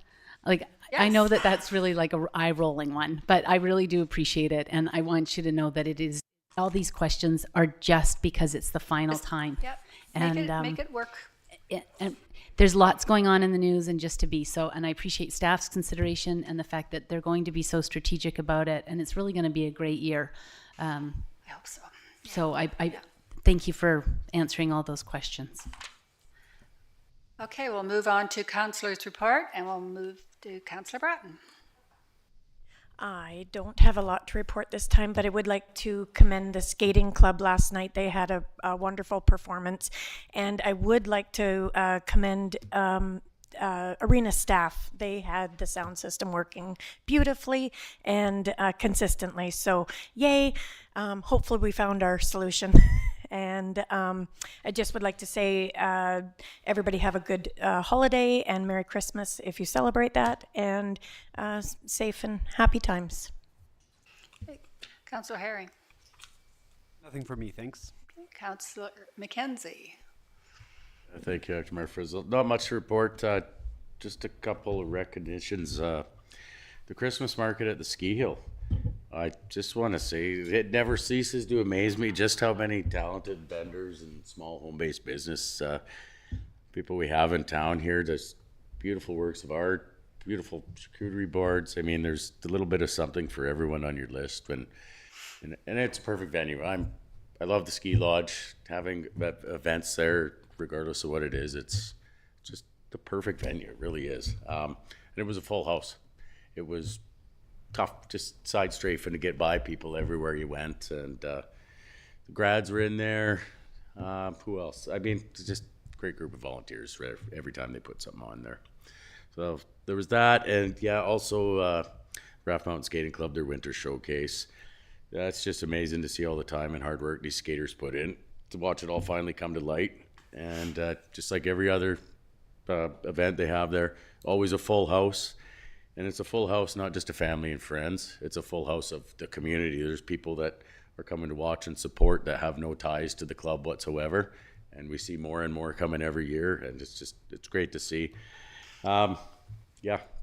Like, I know that that's really like a eye-rolling one, but I really do appreciate it. And I want you to know that it is, all these questions are just because it's the final time. Yep, And, make it work. and there's lots going on in the news, and just to be so, and I appreciate staff's consideration and the fact that they're going to be so strategic about it, and it's really going to be a great year. I hope so. So I thank you for answering all those questions. Okay, we'll move on to councillor's report, and we'll move to Councillor Bratton. I don't have a lot to report this time, but I would like to commend the skating club last night. They had a wonderful performance, and I would like to commend arena staff. They had the sound system working beautifully and consistently. So yay. Hopefully we found our solution. And I just would like to say everybody have a good holiday and Merry Christmas if you celebrate that, and safe and happy times. Councillor Herring. Nothing for me, thanks. Councillor McKenzie. Thank you, Dr. Mayor Frizzle. Not much to report, just a couple of recognitions. The Christmas market at the Ski Hill. I just want to say it never ceases to amaze me just how many talented vendors and small home-based business people we have in town here. There's beautiful works of art, beautiful charcuterie boards. I mean, there's a little bit of something for everyone on your list, and it's a perfect venue. I love the ski lodge, having events there, regardless of what it is. It's just the perfect venue. It really is. And it was a full house. It was tough, just side strafing to get by people everywhere you went, and the grads were in there. Who else? I mean, just a great group of volunteers every time they put something on there. So there was that, and yeah, also Raft Mountain Skating Club, their winter showcase. That's just amazing to see all the time and hard work these skaters put in to watch it all finally come to light. And just like every other event they have there, always a full house. And it's a full house, not just a family and friends. It's a full house of the community. There's people that are coming to watch and support that have no ties to the club whatsoever. And we see more and more coming every year. And it's great to see. Yeah,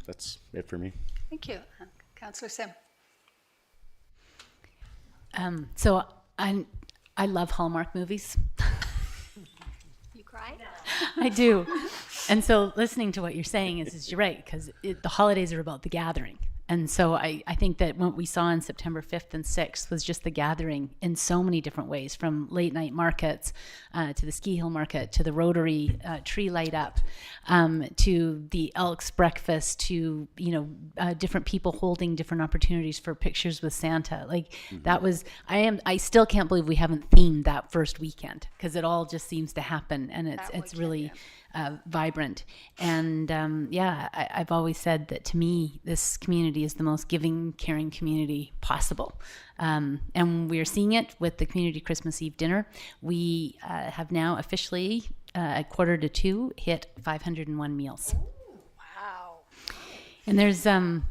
that's it for me. Thank you. Councillor Sim. So I love Hallmark movies. You cried? I do. And so listening to what you're saying is you're right, because the holidays are about the gathering. And so I think that what we saw on September 5th and 6th was just the gathering in so many different ways, from late night markets to the Ski Hill Market, to the Rotary tree light up, to the Elks breakfast, to, different people holding different opportunities for pictures with Santa. Like that was, I still can't believe we haven't themed that first weekend, because it all just seems to happen, and it's really vibrant. And I've always said that to me, this community is the most giving, caring community possible. And we're seeing it with the community Christmas Eve dinner. We have now officially at 1:45, hit 501 meals. Wow. And there's a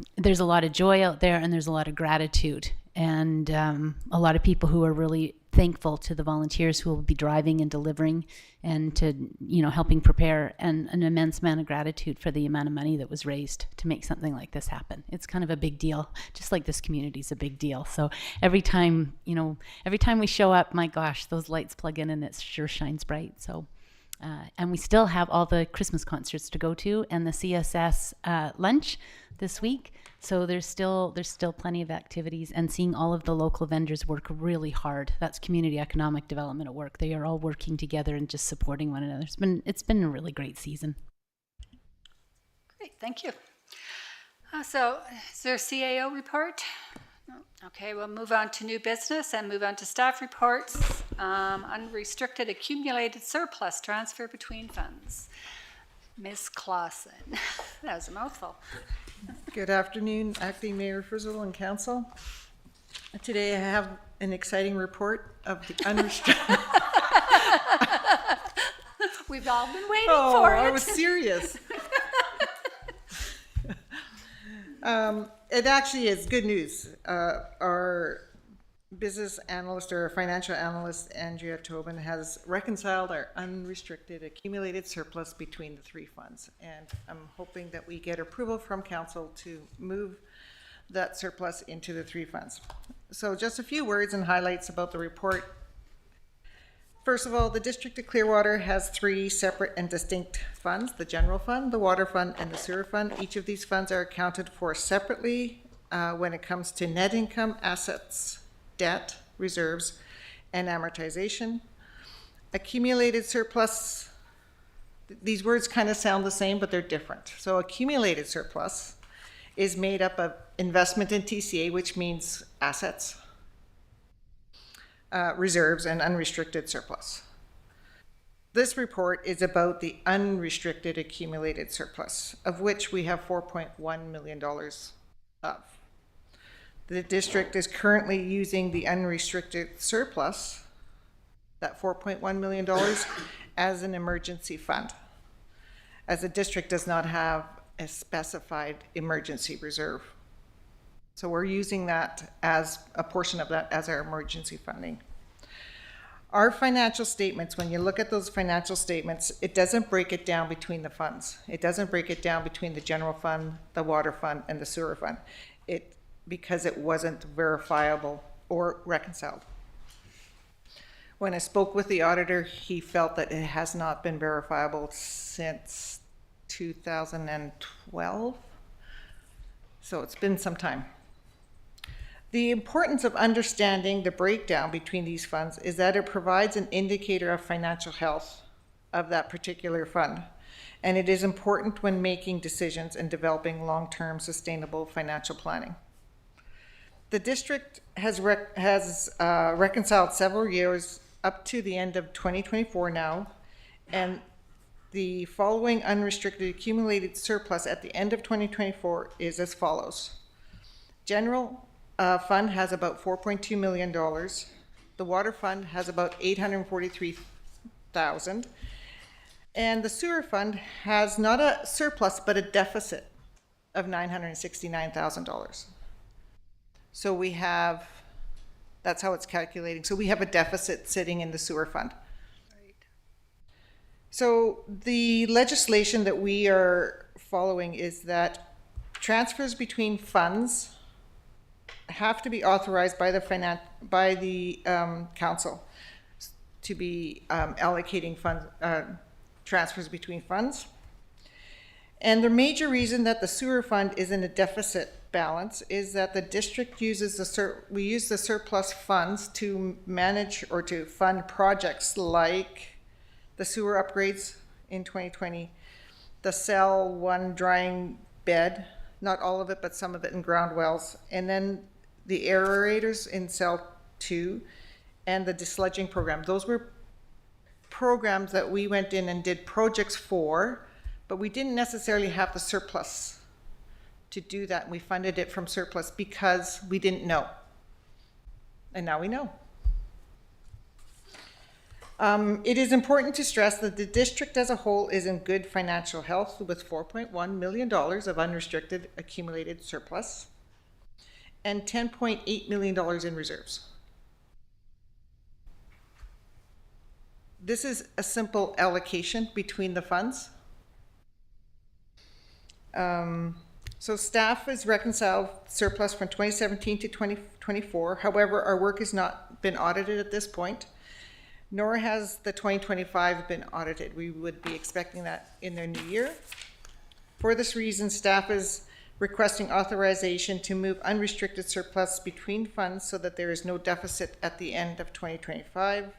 lot of joy out there, and there's a lot of gratitude, and a lot of people who are really thankful to the volunteers who will be driving and delivering, and to helping prepare, and an immense amount of gratitude for the amount of money that was raised to make something like this happen. It's kind of a big deal, just like this community is a big deal. So every time we show up, my gosh, those lights plug in and it sure shines bright. So. And we still have all the Christmas concerts to go to, and the CSS lunch this week. So there's still plenty of activities, and seeing all of the local vendors work really hard. That's community economic development at work. They are all working together and just supporting one another. It's been a really great season. Great, thank you. So is there a CAO report? No. Okay, we'll move on to new business and move on to staff reports. Unrestricted accumulated surplus transfer between funds. Ms. Clausen. That was a mouthful. Good afternoon, Acting Mayor Frizzle and Council. Today I have an exciting report of the unrestricted. We've all been waiting for it. I was serious. It actually is good news. Our business analyst or financial analyst, Andrea Tobin, has reconciled our unrestricted accumulated surplus between the three funds. And I'm hoping that we get approval from council to move that surplus into the three funds. So just a few words and highlights about the report. First of all, the District of Clearwater has three separate and distinct funds: the general fund, the water fund, and the sewer fund. Each of these funds are accounted for separately when it comes to net income, assets, debt, reserves, and amortization. Accumulated surplus, these words kind of sound the same, but they're different. So accumulated surplus is made up of investment in TCA, which means assets, reserves, and unrestricted surplus. This report is about the unrestricted accumulated surplus, of which we have $4.1 million of. The district is currently using the unrestricted surplus, that $4.1 million, as an emergency fund, as the district does not have a specified emergency reserve. So we're using that as a portion of that as our emergency funding. Our financial statements, when you look at those financial statements, it doesn't break it down between the funds. It doesn't break it down between the general fund, the water fund, and the sewer fund, because it wasn't verifiable or reconciled. When I spoke with the auditor, he felt that it has not been verifiable since 2012. So it's been some time. The importance of understanding the breakdown between these funds is that it provides an indicator of financial health of that particular fund. And it is important when making decisions and developing long-term sustainable financial planning. The district has reconciled several years up to the end of 2024 now, and the following unrestricted accumulated surplus at the end of 2024 is as follows. General fund has about $4.2 million. The water fund has about $843,000. And the sewer fund has not a surplus, but a deficit of $969,000. So we have, that's how it's calculating. So we have a deficit sitting in the sewer fund. Right. So the legislation that we are following is that transfers between funds have to be authorized by the council to be allocating funds, transfers between funds. And the major reason that the sewer fund is in a deficit balance is that the district uses we use the surplus funds to manage or to fund projects like the sewer upgrades in 2020, the cell 1 drying bed, not all of it, but some of it in ground wells, and then the aerators in cell 2, and the desludging program. Those were programs that we went in and did projects for, but we didn't necessarily have the surplus to do that. We funded it from surplus because we didn't know. And now we know. It is important to stress that the district as a whole is in good financial health with $4.1 million of unrestricted accumulated surplus and $10.8 million in reserves. This is a simple allocation between the funds. So staff has reconciled surplus from 2017 to 2024. However, our work has not been audited at this point, nor has the 2025 been audited. We would be expecting that in the new year. For this reason, staff is requesting authorization to move unrestricted surplus between funds so that there is no deficit at the end of 2025.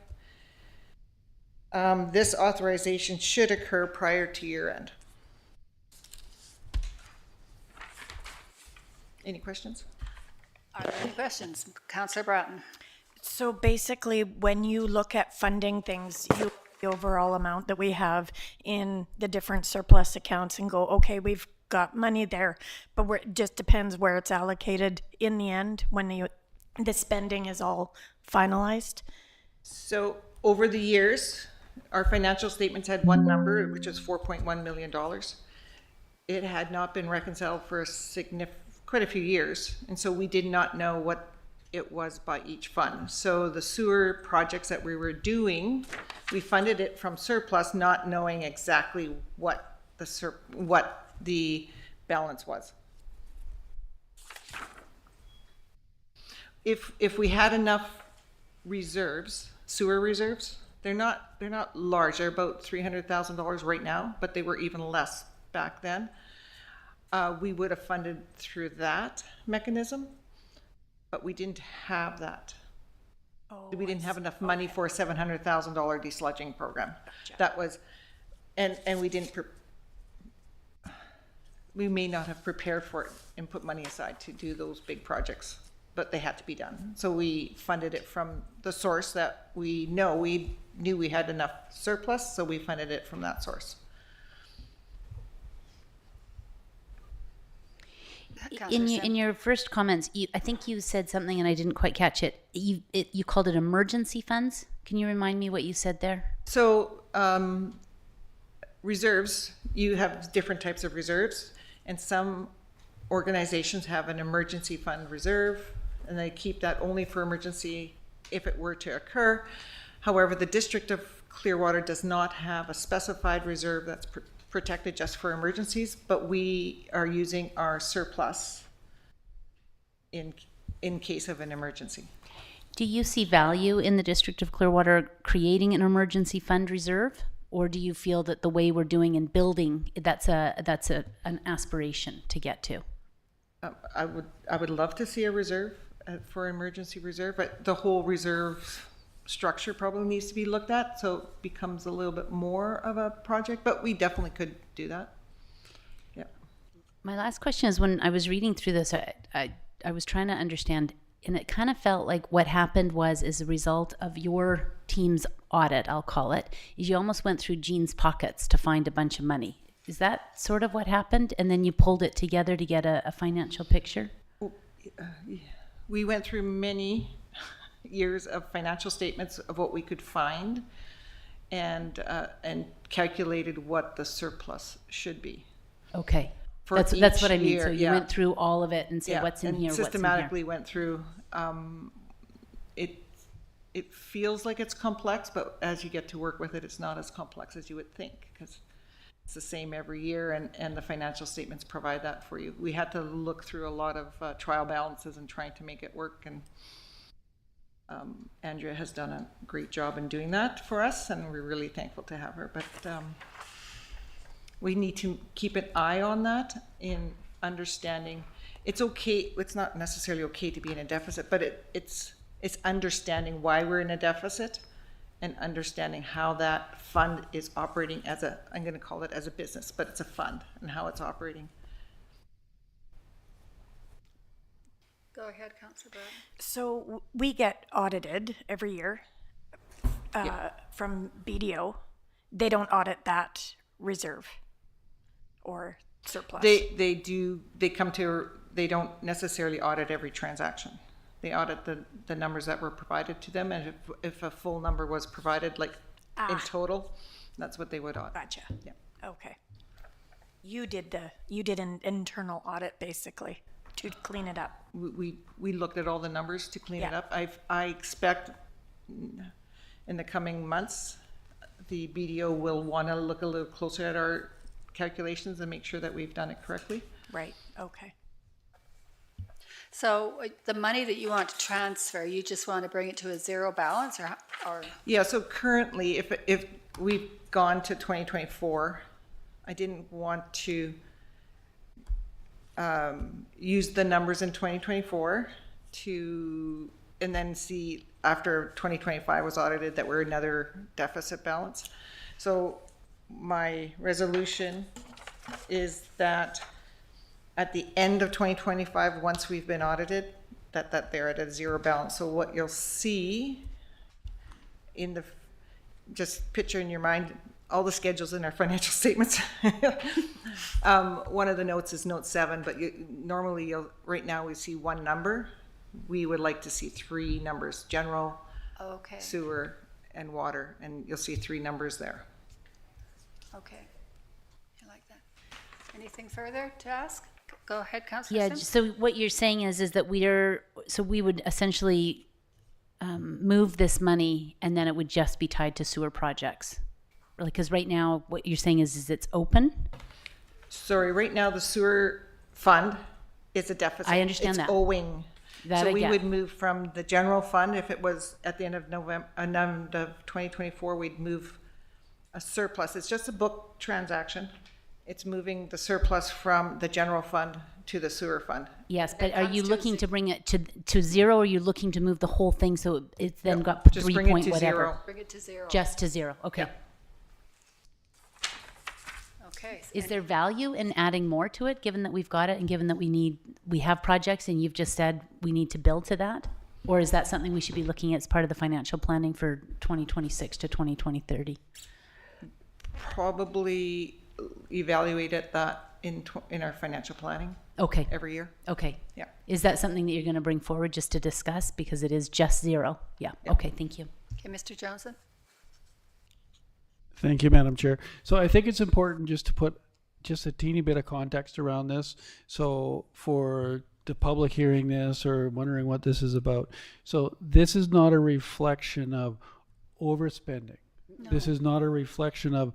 This authorization should occur prior to year end. Any questions? Are there any questions? Councillor Bratton. So basically, when you look at funding things, you look at the overall amount that we have in the different surplus accounts and go, okay, we've got money there, but it just depends where it's allocated in the end when the spending is all finalized. So over the years, our financial statements had one number, which was $4.1 million. It had not been reconciled for quite a few years, and so we did not know what it was by each fund. So the sewer projects that we were doing, we funded it from surplus, not knowing exactly what the balance was. If we had enough reserves, sewer reserves, they're not large. They're about $300,000 right now, but they were even less back then. We would have funded through that mechanism, but we didn't have that. We didn't have enough money for a $700,000 desludging program. That was, and we didn't. We may not have prepared for it and put money aside to do those big projects, but they had to be done. So we funded it from the source that we knew we had enough surplus, so we funded it from that source. In your first comments, I think you said something and I didn't quite catch it. You called it emergency funds. Can you remind me what you said there? So reserves, you have different types of reserves, and some organizations have an emergency fund reserve, and they keep that only for emergency if it were to occur. However, the District of Clearwater does not have a specified reserve that's protected just for emergencies, but we are using our surplus in case of an emergency. Do you see value in the District of Clearwater creating an emergency fund reserve? Or do you feel that the way we're doing and building, that's an aspiration to get to? I would love to see a reserve for emergency reserve, but the whole reserve structure probably needs to be looked at, so it becomes a little bit more of a project, but we definitely could do that. Yeah. My last question is, when I was reading through this, I was trying to understand, and it kind of felt like what happened was, as a result of your team's audit, I'll call it, is you almost went through Jean's pockets to find a bunch of money. Is that sort of what happened? And then you pulled it together to get a financial picture? We went through many years of financial statements of what we could find, and calculated what the surplus should be. Okay. For that's what I mean. year, So you yeah. went through all of it and said, Yeah, what's in and here, systematically went through. It feels like it's complex, but as you get to work with it, it's not as complex as you would think, because it's the same every year, and the financial statements provide that for you. We had to look through a lot of trial balances and trying to make it work, and Andrea has done a great job in doing that for us, and we're really thankful to have her. But we need to keep an eye on that in understanding. It's okay. It's not necessarily okay to be in a deficit, but it's understanding why we're in a deficit and understanding how that fund is operating as I'm going to call it as a business, but it's a fund, and how it's operating. Go ahead, Councillor Bratton. So we get audited every year from BDO. They don't audit that reserve or surplus. They do. They don't necessarily audit every transaction. They audit the numbers that were provided to them, and if a full number was provided, like in total. That's what they would audit. Gotcha. Yeah. Okay. You did an internal audit basically to clean it up. We looked at all the numbers to clean it Yeah. up. I expect in the coming months, the BDO will want to look a little closer at our calculations and make sure that we've done it correctly. Right. Okay. So the money that you want to transfer, you just want to bring it to a zero balance or Yeah, so currently, if we've gone to 2024, I didn't want to use the numbers in 2024 and then see after 2025 was audited that we're another deficit balance. So my resolution is that at the end of 2025, once we've been audited, that they're at a zero balance. So what you'll see just picture in your mind all the schedules in our financial statements. One of the notes is note 7, but normally right now we see one number. We would like to see 3 numbers: general, okay, sewer, and water, and you'll see 3 numbers there. okay. I like that. Anything further to ask? Go ahead, Councillor Yeah, Sims. so what you're saying is that we would essentially move this money and then it would just be tied to sewer projects. Really, because right now what you're saying is it's open? Sorry, right now the sewer fund is a deficit. I understand that. It's owing. That I So we get. would move from the general fund, if it was at the end of November, end of 2024, we'd move a surplus. It's just a book transaction. It's moving the surplus from the general fund to the sewer fund. Yes, but are you comes to looking to bring it to zero, or are you looking to move the whole thing so it's then got Just 3 bring it point to whatever? zero. Bring it to zero. Just to zero, okay. Yeah. Okay. Is there value in adding more to it, given that we've got it and given that we have projects and you've just said we need to build to that? Or is that something we should be looking at as part of the financial planning for 2026 to 2030? Probably evaluate that in our financial planning Okay, every year. okay. Yeah. Is that something that you're going to bring forward just to discuss? Because it is just zero. Yeah, okay, thank you. Okay, Mr. Johnson? Thank you, Madam Chair. So I think it's important just to put just a teeny bit of context around this. So for the public hearing this or wondering what this is about. So this is not a reflection of overspending. No. This is not a reflection of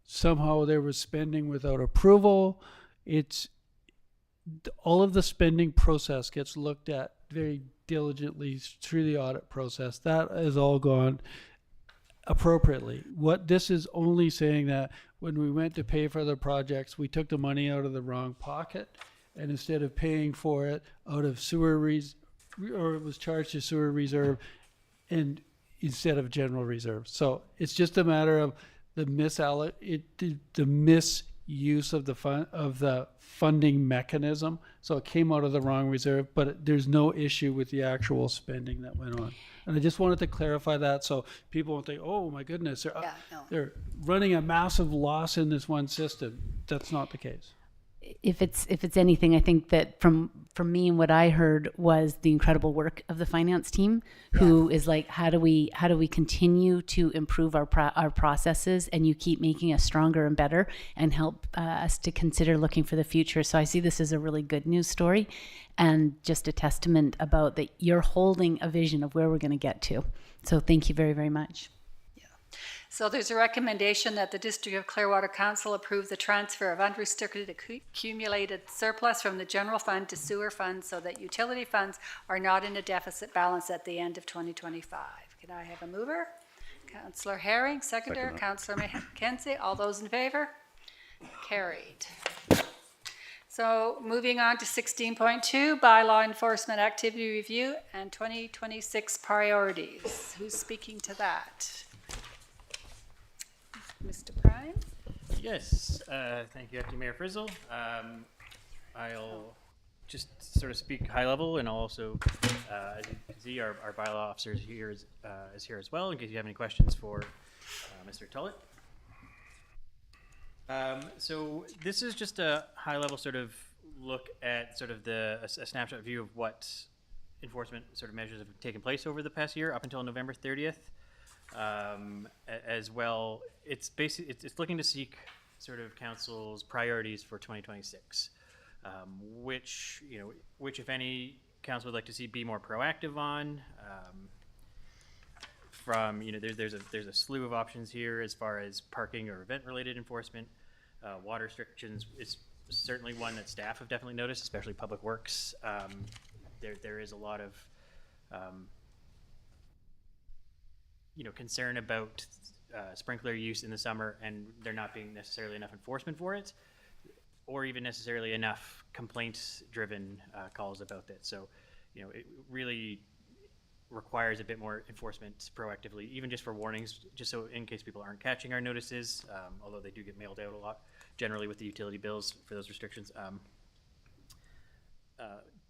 somehow there was spending without approval. It's all of the spending process gets looked at very diligently through the audit process. That has all gone appropriately. What this is only saying that when we went to pay for the projects, we took the money out of the wrong pocket, and instead of paying for it out of sewer or it was charged to sewer reserve, and instead of general reserve. So it's just a matter of the misuse of the funding mechanism. So it came out of the wrong reserve, but there's no issue with the actual spending that went on. And I just wanted to clarify that so people won't think, oh my goodness, they're running a massive loss in this one system. That's not the case. If it's anything, I think that from me and what I heard was the incredible work of the finance team, who is like, how do we continue to improve our processes, and you keep making us stronger and better, and help us to consider looking for the future. So I see this as a really good news story, and just a testament about that you're holding a vision of where we're going to get to. So thank you very, very much. So there's a recommendation that the District of Clearwater Council approve the transfer of unrestricted accumulated surplus from the general fund to sewer funds so that utility funds are not in a deficit balance at the end of 2025. Can I have a mover? Councillor Herring, seconder. Councillor McKenzie. All those in favor? Carried. So moving on to 16.2, bylaw enforcement activity review and 2026 priorities. Who's speaking to that? Mr. Prime? Yes, thank you, Acting Mayor Frizzle. I'll just sort of speak high level, and I'll also, as you can see, our bylaw officer is here as well, in case you have any questions for Mr. Tullett. So this is just a high level sort of look at sort of a snapshot view of what enforcement sort of measures have taken place over the past year up until November 30th. as well. It's basically, it's looking to seek sort of council's priorities for 2026, which, which, if any, council would like to see be more proactive on. From, there's a slew of options here as far as parking or event-related enforcement. Water restrictions is certainly one that staff have definitely noticed, especially Public Works. There is a lot of, concern about sprinkler use in the summer, and there not being necessarily enough enforcement for it, or even necessarily enough complaints-driven calls about that. So, it really requires a bit more enforcement proactively, even just for warnings, just so in case people aren't catching our notices, although they do get mailed out a lot, generally with the utility bills for those restrictions.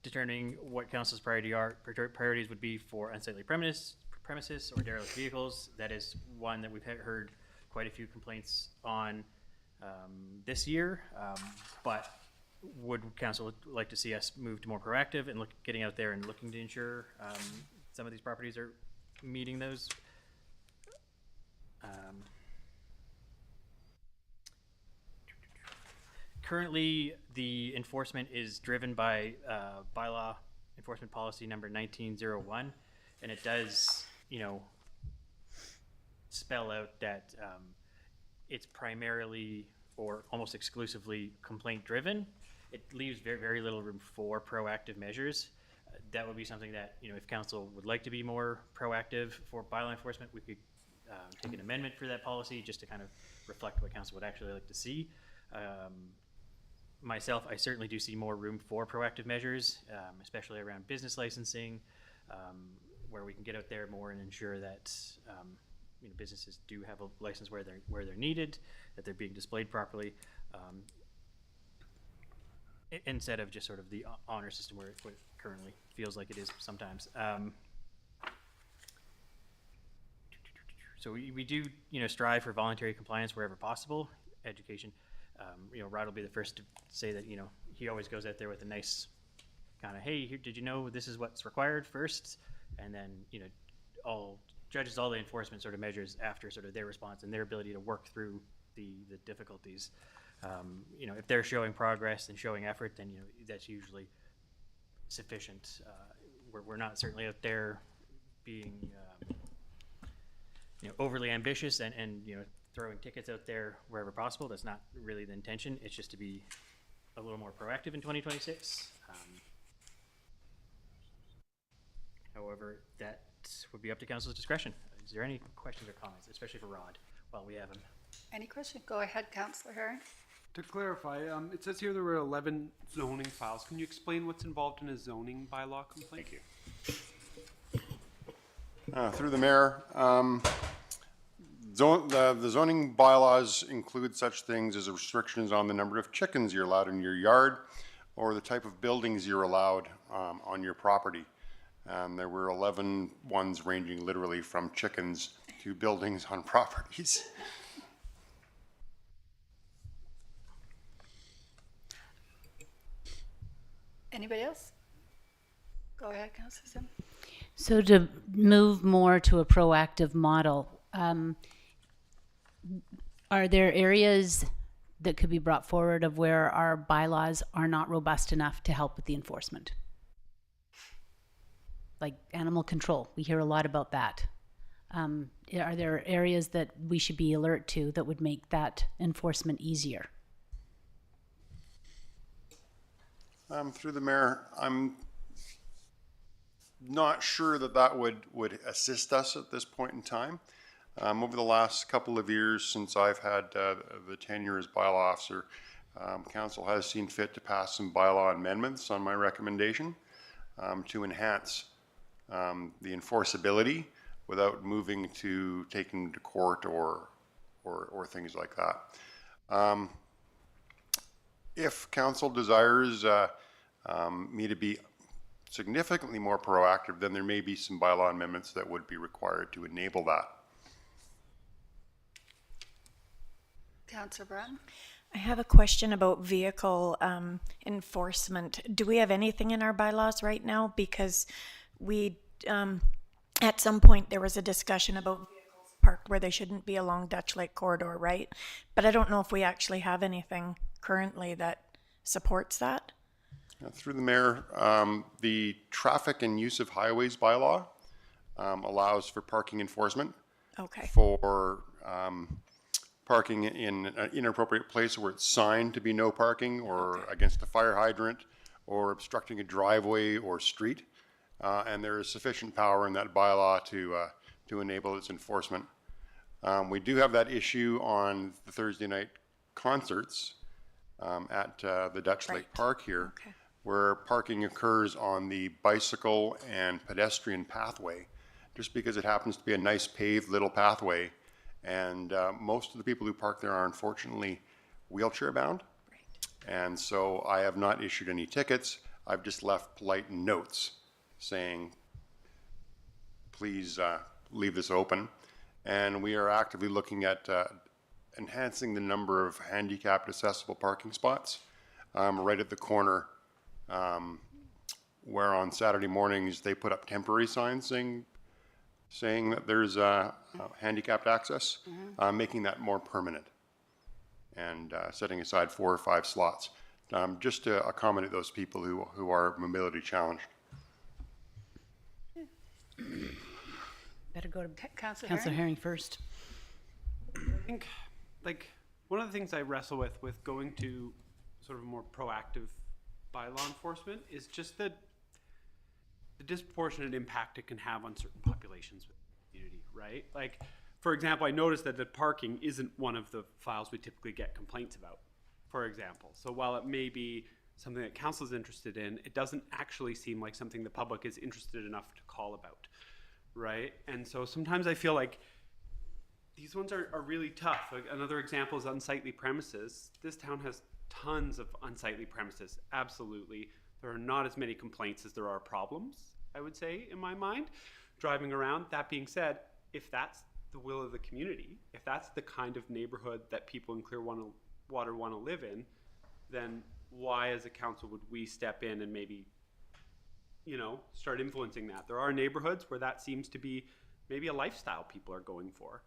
Determining what council's priorities would be for unsightly premises or derelict vehicles. That is one that we've heard quite a few complaints on this year, but would council like to see us move to more proactive and getting out there and looking to ensure some of these properties are meeting those. Currently, the enforcement is driven by bylaw enforcement policy number 1901, and it does, spell out that it's primarily or almost exclusively complaint driven. It leaves very, very little room for proactive measures. That would be something that, if council would like to be more proactive for bylaw enforcement, we could take an amendment for that policy just to kind of reflect what council would actually like to see. Myself, I certainly do see more room for proactive measures, especially around business licensing, where we can get out there more and ensure that businesses do have a license where they're needed, that they're being displayed properly, instead of just sort of the honor system where it currently feels like it is sometimes. So we do, strive for voluntary compliance wherever possible. Education, Rod will be the first to say that, he always goes out there with a nice kind of, hey, did you know this is what's required first? And then, judges all the enforcement sort of measures after sort of their response and their ability to work through the difficulties. If they're showing progress and showing effort, then, that's usually sufficient. We're not certainly out there being, overly ambitious and throwing tickets out there wherever possible. That's not really the intention. It's just to be a little more proactive in 2026. However, that would be up to council's discretion. Is there any questions or comments, especially for Rod, while we have him? Any question? Go ahead, Councillor Herring. To clarify, it says here there were 11 zoning files. Can you explain what's involved in a zoning bylaw complaint? Thank you. Through the mayor, the zoning bylaws include such things as restrictions on the number of chickens you're allowed in your yard or the type of buildings you're allowed on your property. There were 11 ones ranging literally from chickens to buildings on properties. Anybody else? Go ahead, Councillor Sim. So to move more to a proactive model, are there areas that could be brought forward of where our bylaws are not robust enough to help with the enforcement? Like animal control, we hear a lot about that. Are there areas that we should be alert to that would make that enforcement easier? Through the mayor, I'm not sure that would assist us at this point in time. Over the last couple of years since I've had the tenure as bylaw officer, council has seen fit to pass some bylaw amendments on my recommendation to enhance the enforceability without moving to taking to court or things like that. If council desires me to be significantly more proactive, then there may be some bylaw amendments that would be required to enable that. Councillor Brown. I have a question about vehicle enforcement. Do we have anything in our bylaws right now? Because we, at some point, there was a discussion about vehicles parked where they shouldn't be along Dutch Lake corridor, right? But I don't know if we actually have anything currently that supports that. Through the mayor, the traffic and use of highways bylaw allows for parking enforcement Okay. for parking in an inappropriate place where it's signed to be no parking, or against a fire hydrant, or obstructing a driveway or street. And there is sufficient power in that bylaw to enable its enforcement. We do have that issue on the Thursday night concerts at the Dutch Lake Right. Park here, Okay. where parking occurs on the bicycle and pedestrian pathway, just because it happens to be a nice paved little pathway. And most of the people who park there are unfortunately wheelchair bound. And so I have not issued any tickets. I've just left polite notes saying, please leave this open. And we are actively looking at enhancing the number of handicapped accessible parking spots right at the corner, where on Saturday mornings they put up temporary signs saying that there's handicapped access, making that more permanent, and setting aside 4 or 5 slots just to accommodate those people who are mobility challenged. Better go to Councillor Councillor Herring? Herring first. I think, like, one of the things I wrestle with going to sort of more proactive bylaw enforcement is just the disproportionate impact it can have on certain populations within the community, right? Like, for example, I noticed that the parking isn't one of the files we typically get complaints about, for example. So while it may be something that council is interested in, it doesn't actually seem like something the public is interested enough to call about, right? And so sometimes I feel like these ones are really tough. Like, another example is unsightly premises. This town has tons of unsightly premises, absolutely. There are not as many complaints as there are problems, I would say, in my mind, driving around. That being said, if that's the will of the community, if that's the kind of neighborhood that people in Clearwater want to live in, then why as a council would we step in and maybe, start influencing that? There are neighborhoods where that seems to be maybe a lifestyle people are going for,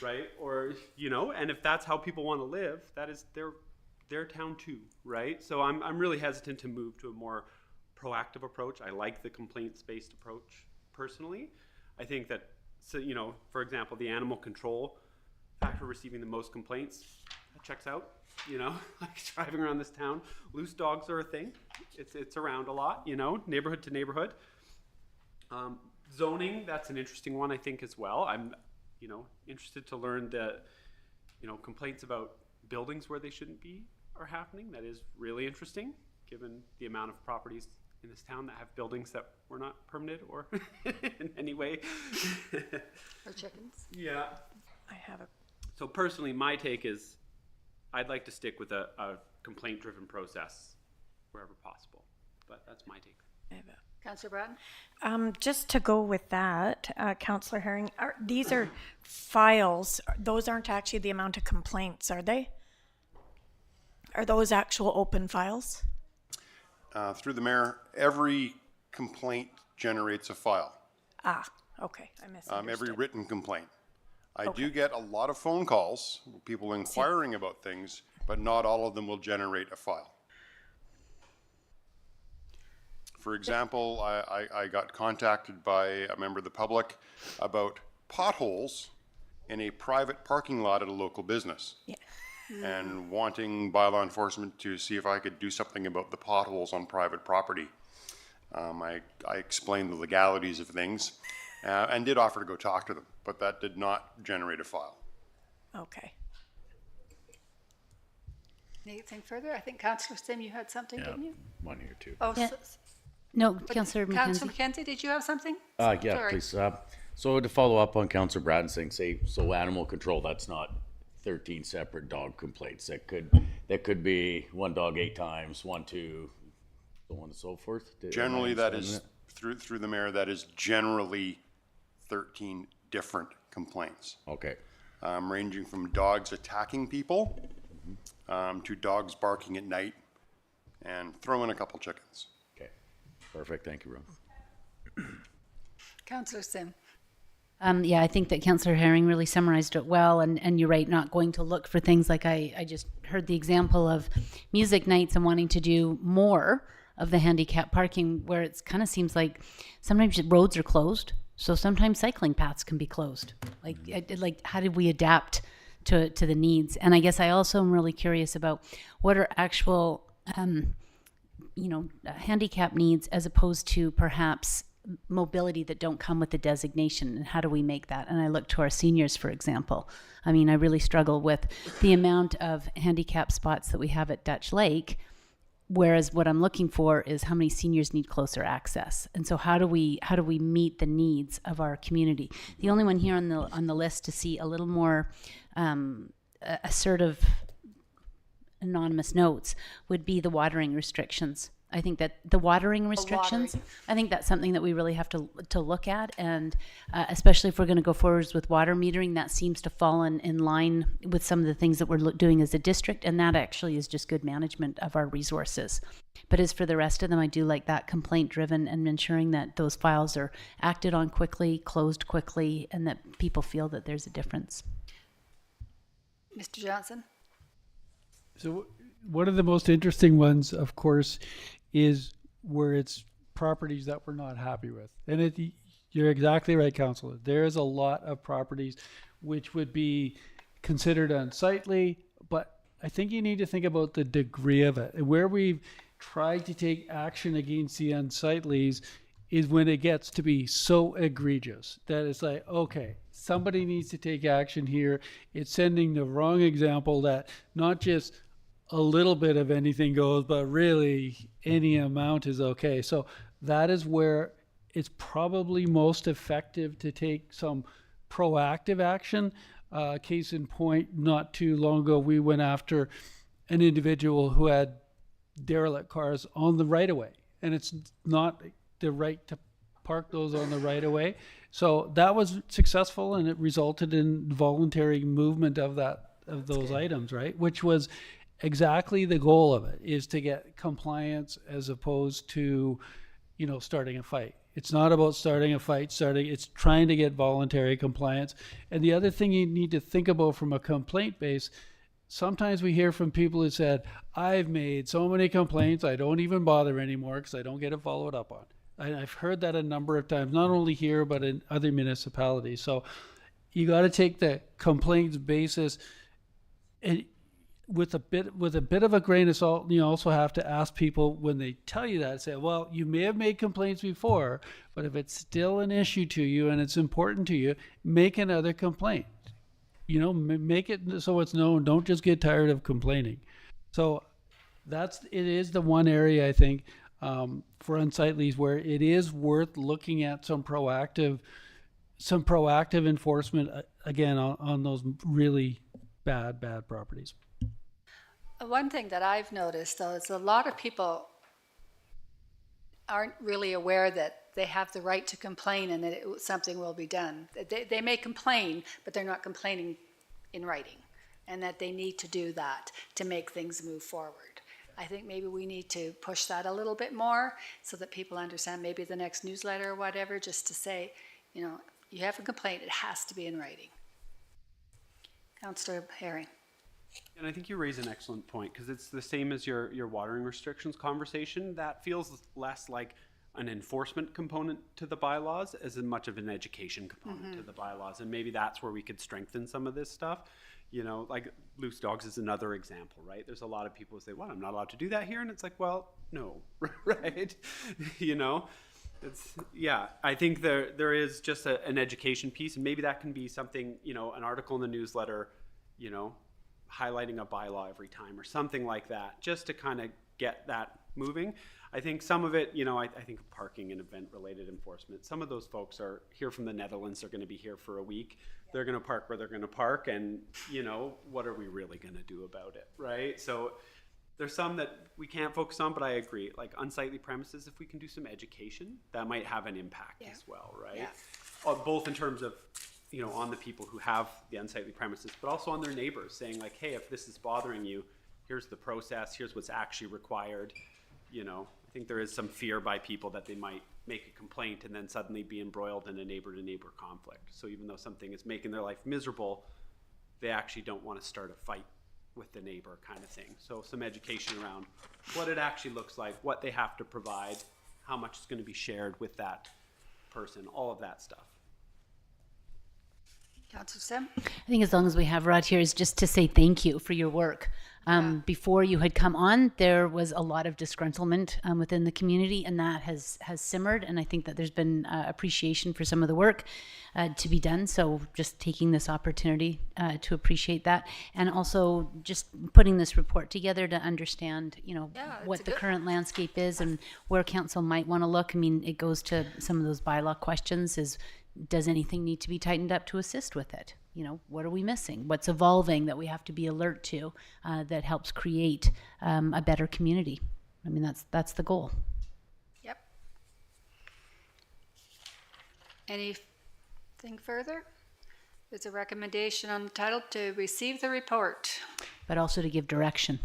right? Or, and if that's how people want to live, that is their town too, right? So I'm really hesitant to move to a more proactive approach. I like the complaints-based approach personally. I think that, for example, the animal control factor receiving the most complaints, that checks out, like driving around this town. Loose dogs are a thing. It's around a lot, neighborhood to neighborhood. Zoning, that's an interesting one, I think, as well. I'm, interested to learn the, complaints about buildings where they shouldn't be are happening. That is really interesting, given the amount of properties in this town that have buildings that were not permitted or in any way. Or chickens? Yeah. I have a So personally, my take is I'd like to stick with a complaint-driven process wherever possible, but that's my take. I have a Councillor Bratton? Just to go with that, Councillor Herring, these are files. Those aren't actually the amount of complaints, are they? Are those actual open files? Through the mayor, every complaint generates a file, Ah, okay, I misunderstood. every written complaint. I do get a lot of phone calls, people inquiring about things, but not all of them will generate a file. For example, I got contacted by a member of the public about potholes in a private parking lot at a local business. Yeah. And wanting bylaw enforcement to see if I could do something about the potholes on private property. I explained the legalities of things and did offer to go talk to them, but that did not generate a file. Okay. Anything further? I think Councillor Sim, you had something, didn't you? One here too. Oh, Yeah. No, Councillor Councillor McKenzie. McKenzie, did you have something? Yeah, Sorry. please. So to follow up on Councillor Bratton's thing, so animal control, that's not 13 separate dog complaints. That could be one dog 8 times, 1, 2, so on and so forth. Generally, that is, through the mayor, that is generally 13 different complaints, Okay, ranging from dogs attacking people to dogs barking at night and throw in a couple chickens. okay. Perfect, thank you, Rob. Councillor Sim? Yeah, I think that Councillor Herring really summarized it well, and you're right, not going to look for things like I just heard the example of music nights and wanting to do more of the handicap parking, where it's kind of seems like sometimes roads are closed, so sometimes cycling paths can be closed. Like how did we adapt to the needs? And I guess I also am really curious about what are actual handicap needs as opposed to perhaps mobility that don't come with the designation, and how do we make that? And I look to our seniors, for example. I mean, I really struggle with the amount of handicap spots that we have at Dutch Lake, whereas what I'm looking for is how many seniors need closer access. And so how do we meet the needs of our community? The only one here on the list to see a little more assertive anonymous notes would be the watering restrictions. I think that the watering restrictions, I think that's something that we really have to look at, and especially if we're going to go forwards with water metering, that seems to fall in line with some of the things that we're doing as a district, and that actually is just good management of our resources. But as for the rest of them, I do like that complaint driven and ensuring that those files are acted on quickly, closed quickly, and that people feel that there's a difference. Mr. Johnson? So one of the most interesting ones, of course, is where it's properties that we're not happy with. And you're exactly right, Councillor. There is a lot of properties which would be considered unsightly, but I think you need to think about the degree of it. And where we've tried to take action against the unsightlies is when it gets to be so egregious that it's like, okay, somebody needs to take action here. It's sending the wrong example that not just a little bit of anything goes, but really any amount is okay. So that is where it's probably most effective to take some proactive action. Case in point, not too long ago, we went after an individual who had derelict cars on the right of way, and it's not the right to park those on the right of way. So that was successful, and it resulted in voluntary movement of those items, right? Which was exactly the goal of it, is to get compliance as opposed to, starting a fight. It's not about starting a fight, it's trying to get voluntary compliance. And the other thing you need to think about from a complaint base, sometimes we hear from people who said, I've made so many complaints, I don't even bother anymore because I don't get it followed up on. And I've heard that a number of times, not only here, but in other municipalities. So you got to take the complaints basis and with a bit of a grain of salt. You also have to ask people when they tell you that, say, well, you may have made complaints before, but if it's still an issue to you and it's important to you, make another complaint. Make it so it's known. Don't just get tired of complaining. So it is the one area, I think, for unsightlies where it is worth looking at some proactive enforcement, again, on those really bad properties. One thing that I've noticed, though, is a lot of people aren't really aware that they have the right to complain and that something will be done. They may complain, but they're not complaining in writing, and that they need to do that to make things move forward. I think maybe we need to push that a little bit more so that people understand, maybe the next newsletter or whatever, just to say, you have a complaint, it has to be in writing. Councillor Herring. And I think you raise an excellent point, because it's the same as your watering restrictions conversation. That feels less like an enforcement component to the bylaws as much of an education component to the bylaws. And maybe that's where we could strengthen some of this stuff. Like loose dogs is another example, right? There's a lot of people who say, well, I'm not allowed to do that here. And it's like, well, no, right? I think there is just an education piece, and maybe that can be something, an article in the newsletter, highlighting a bylaw every time or something like that, just to kind of get that moving. I think some of it, I think parking and event-related enforcement, some of those folks are here from the Netherlands, they're going to be here for a week. They're going to park where they're going to park, and, what are we really going to do about it, right? So there's some that we can't focus on, but I agree. Like unsightly premises, if we can do some education, that might have an impact as well, right? Yeah. Both in terms of, on the people who have the unsightly premises, but also on their neighbors, saying like, hey, if this is bothering you, here's the process, here's what's actually required. I think there is some fear by people that they might make a complaint and then suddenly be embroiled in a neighbor-to-neighbor conflict. So even though something is making their life miserable, they actually don't want to start a fight with the neighbor kind of thing. So some education around what it actually looks like, what they have to provide, how much is going to be shared with that person, all of that stuff. Councillor Sim? I think as long as we have Rod here is just to say thank you for your work. Before you had come on, there was a lot of disgruntlement within the community, and that has simmered. And I think that there's been appreciation for some of the work to be done. So just taking this opportunity to appreciate that, and also just putting this report together to understand, what the current landscape is and where council might want to look. I mean, it goes to some of those bylaw questions: is does anything need to be tightened up to assist with it? What are we missing? What's evolving that we have to be alert to that helps create a better community? I mean, that's the goal. Yep. Anything further? There's a recommendation on the title to receive the report. But also to give direction.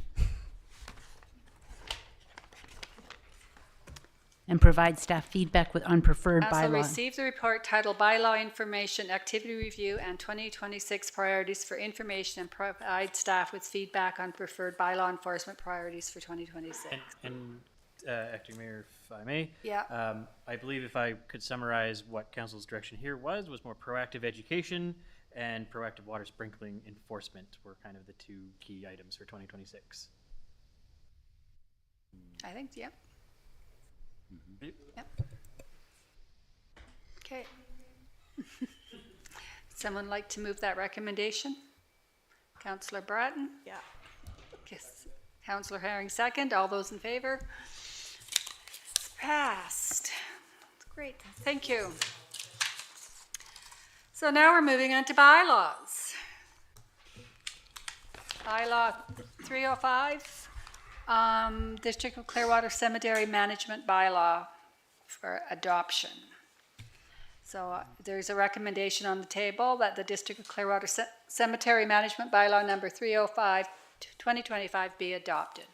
And provide staff feedback on preferred Council bylaw. receive the report titled Bylaw Information, Activity Review, and 2026 Priorities for Information, and provide staff with feedback on preferred bylaw enforcement priorities for 2026. And Acting Mayor, if I may. Yeah. I believe if I could summarize what council's direction here was more proactive education and proactive water sprinkling enforcement were kind of the two key items for 2026. I think, yep. Yep. Okay. Someone like to move that recommendation? Councillor Bratton? Yeah. Yes. Councillor Herring second. All those in favor? It's passed. That's great. Thank you. So now we're moving on to bylaws. Bylaw 305. District of Clearwater Cemetery Management Bylaw for adoption. So there's a recommendation on the table that the District of Clearwater Cemetery Management Bylaw number 305 2025 be adopted.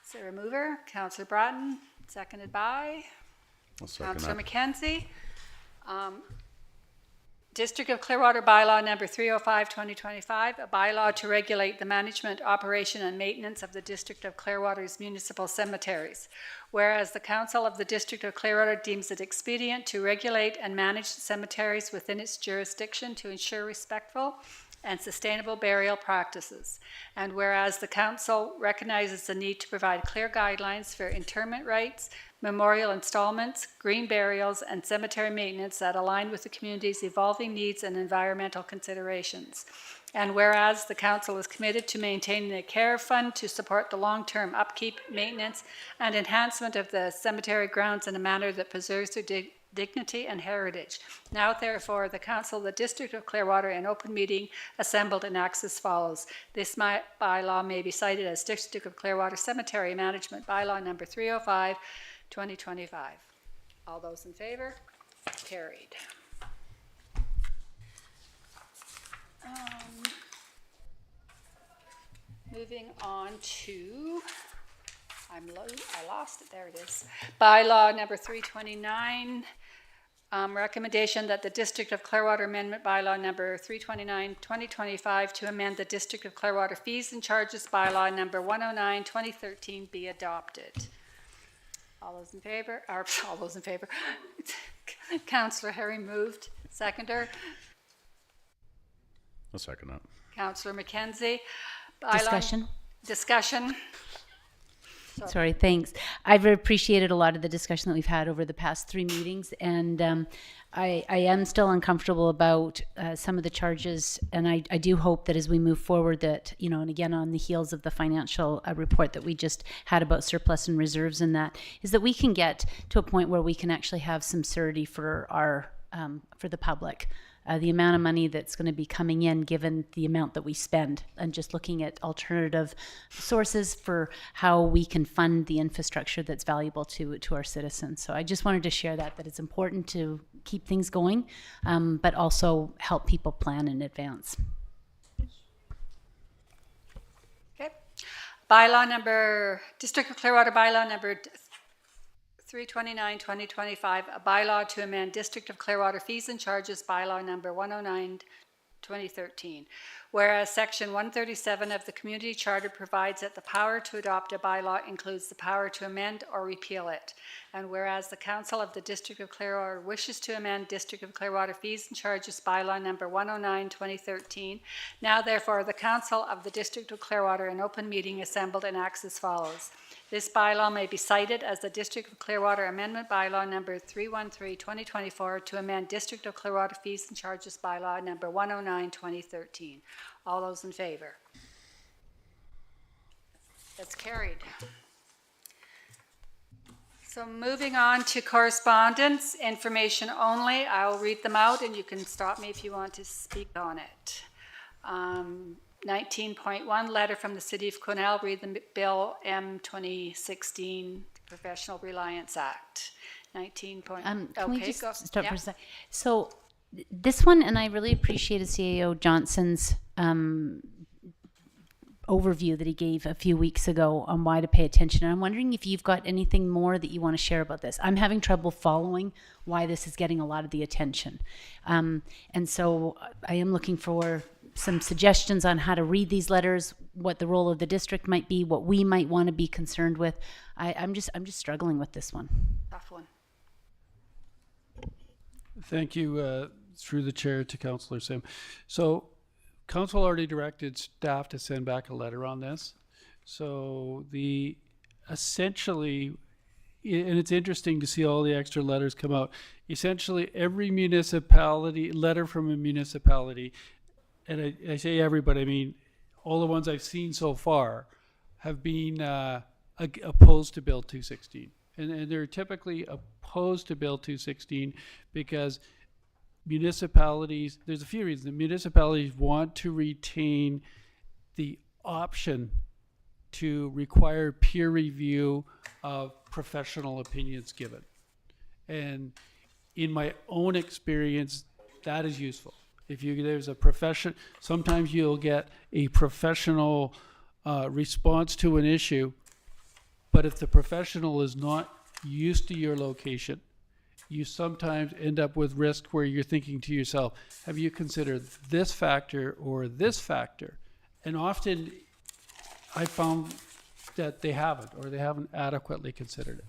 Is there a mover? Councillor Bratton, seconded by I'll second Councillor that. McKenzie. District of Clearwater Bylaw number 305, 2025, a bylaw to regulate the management, operation, and maintenance of the District of Clearwater's municipal cemeteries. Whereas the Council of the District of Clearwater deems it expedient to regulate and manage the cemeteries within its jurisdiction to ensure respectful and sustainable burial practices. And whereas the Council recognizes the need to provide clear guidelines for interment rights, memorial installments, green burials, and cemetery maintenance that align with the community's evolving needs and environmental considerations. And whereas the Council is committed to maintaining a care fund to support the long-term upkeep, maintenance, and enhancement of the cemetery grounds in a manner that preserves their dignity and heritage. Now, therefore, the Council of the District of Clearwater in open meeting assembled enacts as follows. This bylaw may be cited as District of Clearwater Cemetery Management Bylaw number 305, 2025. All those in favor? Carried. Moving on to, I lost it, there it is. Bylaw number 329, recommendation that the District of Clearwater Amendment Bylaw number 329, 2025 to amend the District of Clearwater Fees and Charges Bylaw number 109, 2013 be adopted. All those in favor, or all those in favor. Councillor Herring moved, seconder. I'll second that. Councillor McKenzie. Discussion. Sorry, thanks. I've appreciated a lot of the discussion that we've had over the past 3 meetings, and I am still uncomfortable about some of the charges, and I do hope that as we move forward that, and again on the heels of the financial report that we just had about surplus and reserves and that, is that we can get to a point where we can actually have some certainty for our, for the public. The amount of money that's going to be coming in given the amount that we spend, and just looking at alternative sources for how we can fund the infrastructure that's valuable to our citizens. So I just wanted to share that it's important to keep things going, but also help people plan in advance. Okay. District of Clearwater bylaw number 329, 2025, a bylaw to amend District of Clearwater fees and charges bylaw number 109, 2013. Whereas Section 137 of the Community Charter provides that the power to adopt a bylaw includes the power to amend or repeal it. And whereas the Council of the District of Clearwater wishes to amend District of Clearwater fees and charges bylaw number 109, 2013, now therefore the Council of the District of Clearwater in open meeting assembled and acts as follows. This bylaw may be cited as the District of Clearwater Amendment Bylaw number 313, 2024 to amend District of Clearwater fees and charges bylaw number 109, 2013. All those in favor? That's carried. So moving on to correspondence, information only. I will read them out and you can stop me if you want to speak on it. 19.1, letter from the City of Quesnel, read the Bill M 2016 Professional Reliance Act. 19. Can we Okay, just go. stop Yeah. for a sec? So this one, and I really appreciated CAO Johnson's overview that he gave a few weeks ago on why to pay attention. And I'm wondering if you've got anything more that you want to share about this. I'm having trouble following why this is getting a lot of the attention. And so I am looking for some suggestions on how to read these letters, what the role of the district might be, what we might want to be concerned with. I'm just struggling with this one. Tough one. Thank you, through the chair to Councillor Sim. So council already directed staff to send back a letter on this. So essentially, and it's interesting to see all the extra letters come out. Essentially, every letter from a municipality, and I say everybody, I mean all the ones I've seen so far, have been opposed to Bill 216. And they're typically opposed to Bill 216 because municipalities, there's a few reasons. The municipalities want to retain the option to require peer review of professional opinions given. And in my own experience, that is useful. There's a profession, sometimes you'll get a professional response to an issue, but if the professional is not used to your location, you sometimes end up with risk where you're thinking to yourself, have you considered this factor or this factor? And often I found that they haven't, or they haven't adequately considered it.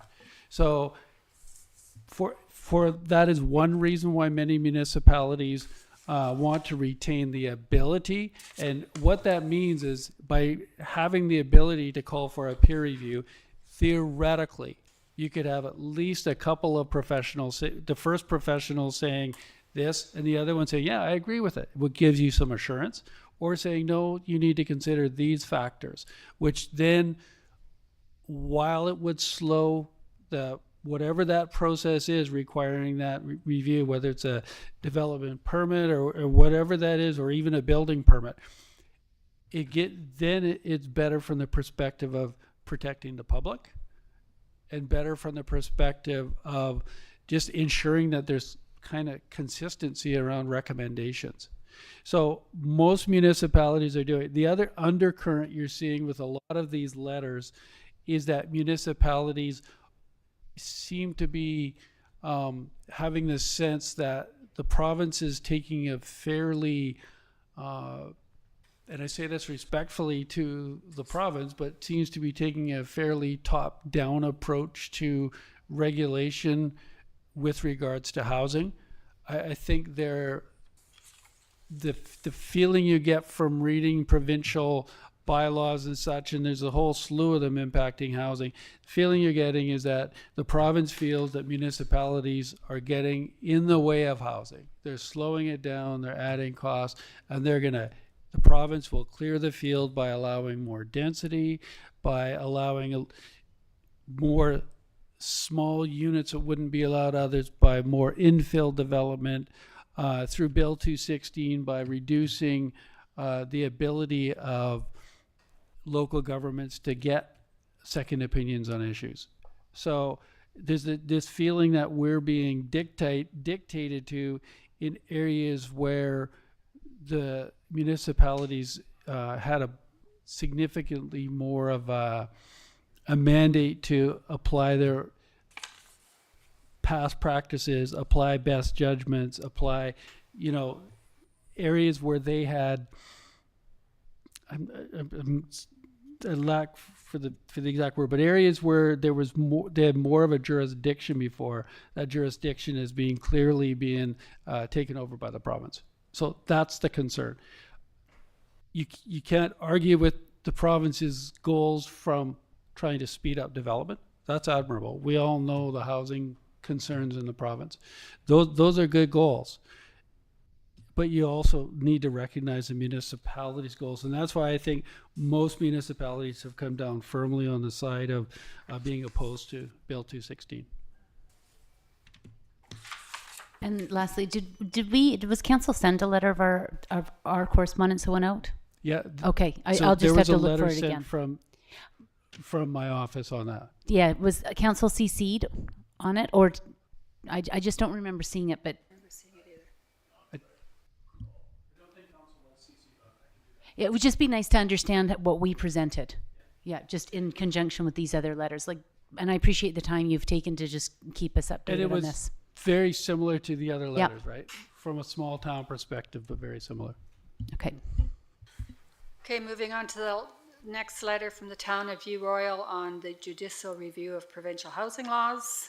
So for that is one reason why many municipalities want to retain the ability. And what that means is by having the ability to call for a peer review, theoretically, you could have at least a couple of professionals, the first professional saying this and the other one saying, yeah, I agree with it, what gives you some assurance, or saying, no, you need to consider these factors, which then, while it would slow whatever that process is requiring that review, whether it's a development permit or whatever that is, or even a building permit, it's better from the perspective of protecting the public, and better from the perspective of just ensuring that there's kind of consistency around recommendations. So most municipalities are doing. The other undercurrent you're seeing with a lot of these letters is that municipalities seem to be having this sense that the province is taking a fairly and I say this respectfully to the province, but seems to be taking a fairly top-down approach to regulation with regards to housing. I think the feeling you get from reading provincial bylaws and such, and there's a whole slew of them impacting housing, the feeling you're getting is that the province feels that municipalities are getting in the way of housing. They're slowing it down, they're adding costs, and the province will clear the field by allowing more density, by allowing more small units that wouldn't be allowed others, by more infill development, through Bill 216, by reducing the ability of local governments to get second opinions on issues. So there's this feeling that we're being dictated to in areas where the municipalities had significantly more of a mandate to apply their past practices, apply best judgments, apply, areas where they had, I lack for the exact word, but areas where there was more, they had more of a jurisdiction before. That jurisdiction is clearly being taken over by the province. So that's the concern. You can't argue with the province's goals from trying to speed up development. That's admirable. We all know the housing concerns in the province. Those are good goals. But you also need to recognize the municipality's goals. And that's why I think most municipalities have come down firmly on the side of being opposed to Bill 216. And lastly, was council send a letter of our correspondence that went out? Yeah. Okay, So I'll just there have was a to look for letter it sent again. from my office on that. Yeah, was council CC'd on it, or I just don't remember seeing it, but. It would just be nice to understand what we presented. Yeah, just in conjunction with these other letters. And I appreciate the time you've taken to just keep us And updated it on was this. very similar to the other letters, right? From a small town perspective, but very similar. Okay. Okay, moving on to the next letter from the town of View Royal on the judicial review of provincial housing laws.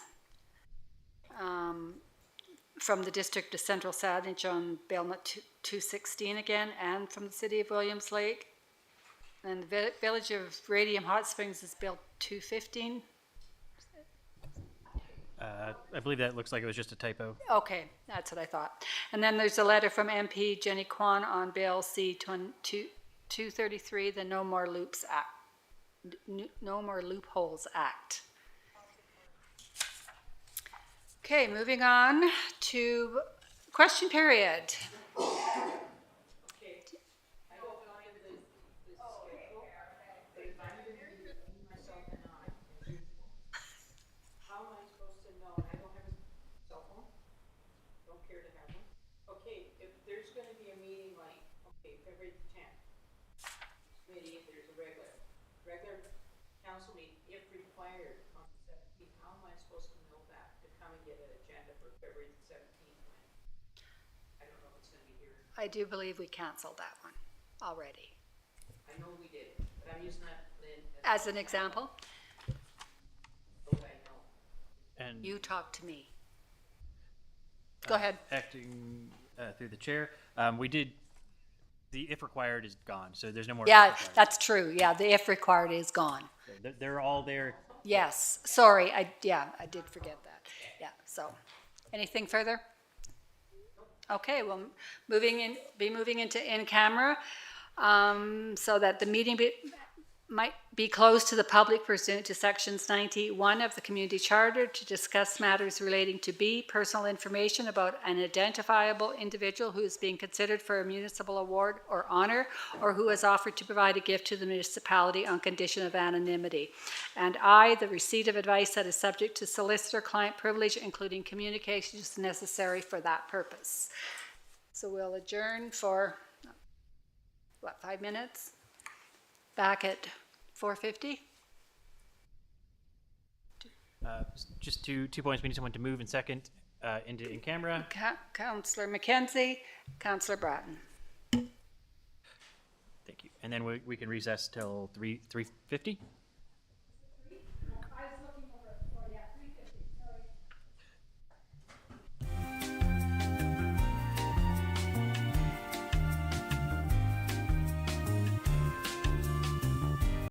From the District of Central Saanich on Bill 216 again, and from the City of Williams Lake. And the Village of Radium Hot Springs is Bill 215. I believe that looks like it was just a typo. Okay, that's what I thought. And then there's a letter from MP Jenny Kwan on Bill C-233, the No More Loops Act, No More Loopholes Act. Okay, moving on to question period. Council meeting, if required, on the 17th, how am I supposed to know that to come and get an agenda for February the 17th? I don't know if it's going to be here. I do believe we canceled that one already. I know we did, but I'm using that, Lynn, As an example, those I know. And you talk to me. Go ahead. acting through the chair, we did, the if required is gone, so there's no more. Yeah, if required. that's true. Yeah, the if required is gone. They're all there. Yes, sorry, I did forget that. Yeah, so, anything further? Okay, well, moving into in camera, so that the meeting might be closed to the public pursuant to sections 91 of the Community Charter to discuss matters relating to B, personal information about an identifiable individual who is being considered for a municipal award or honor, or who has offered to provide a gift to the municipality on condition of anonymity. And I, the receipt of advice that is subject to solicitor-client privilege, including communications necessary for that purpose. So we'll adjourn for, 5 minutes? Back at 4:50? Just two points. We need someone to move and second into in camera. Councillor McKenzie, Councillor Bratton. Thank you. And then we can recess till 3:50.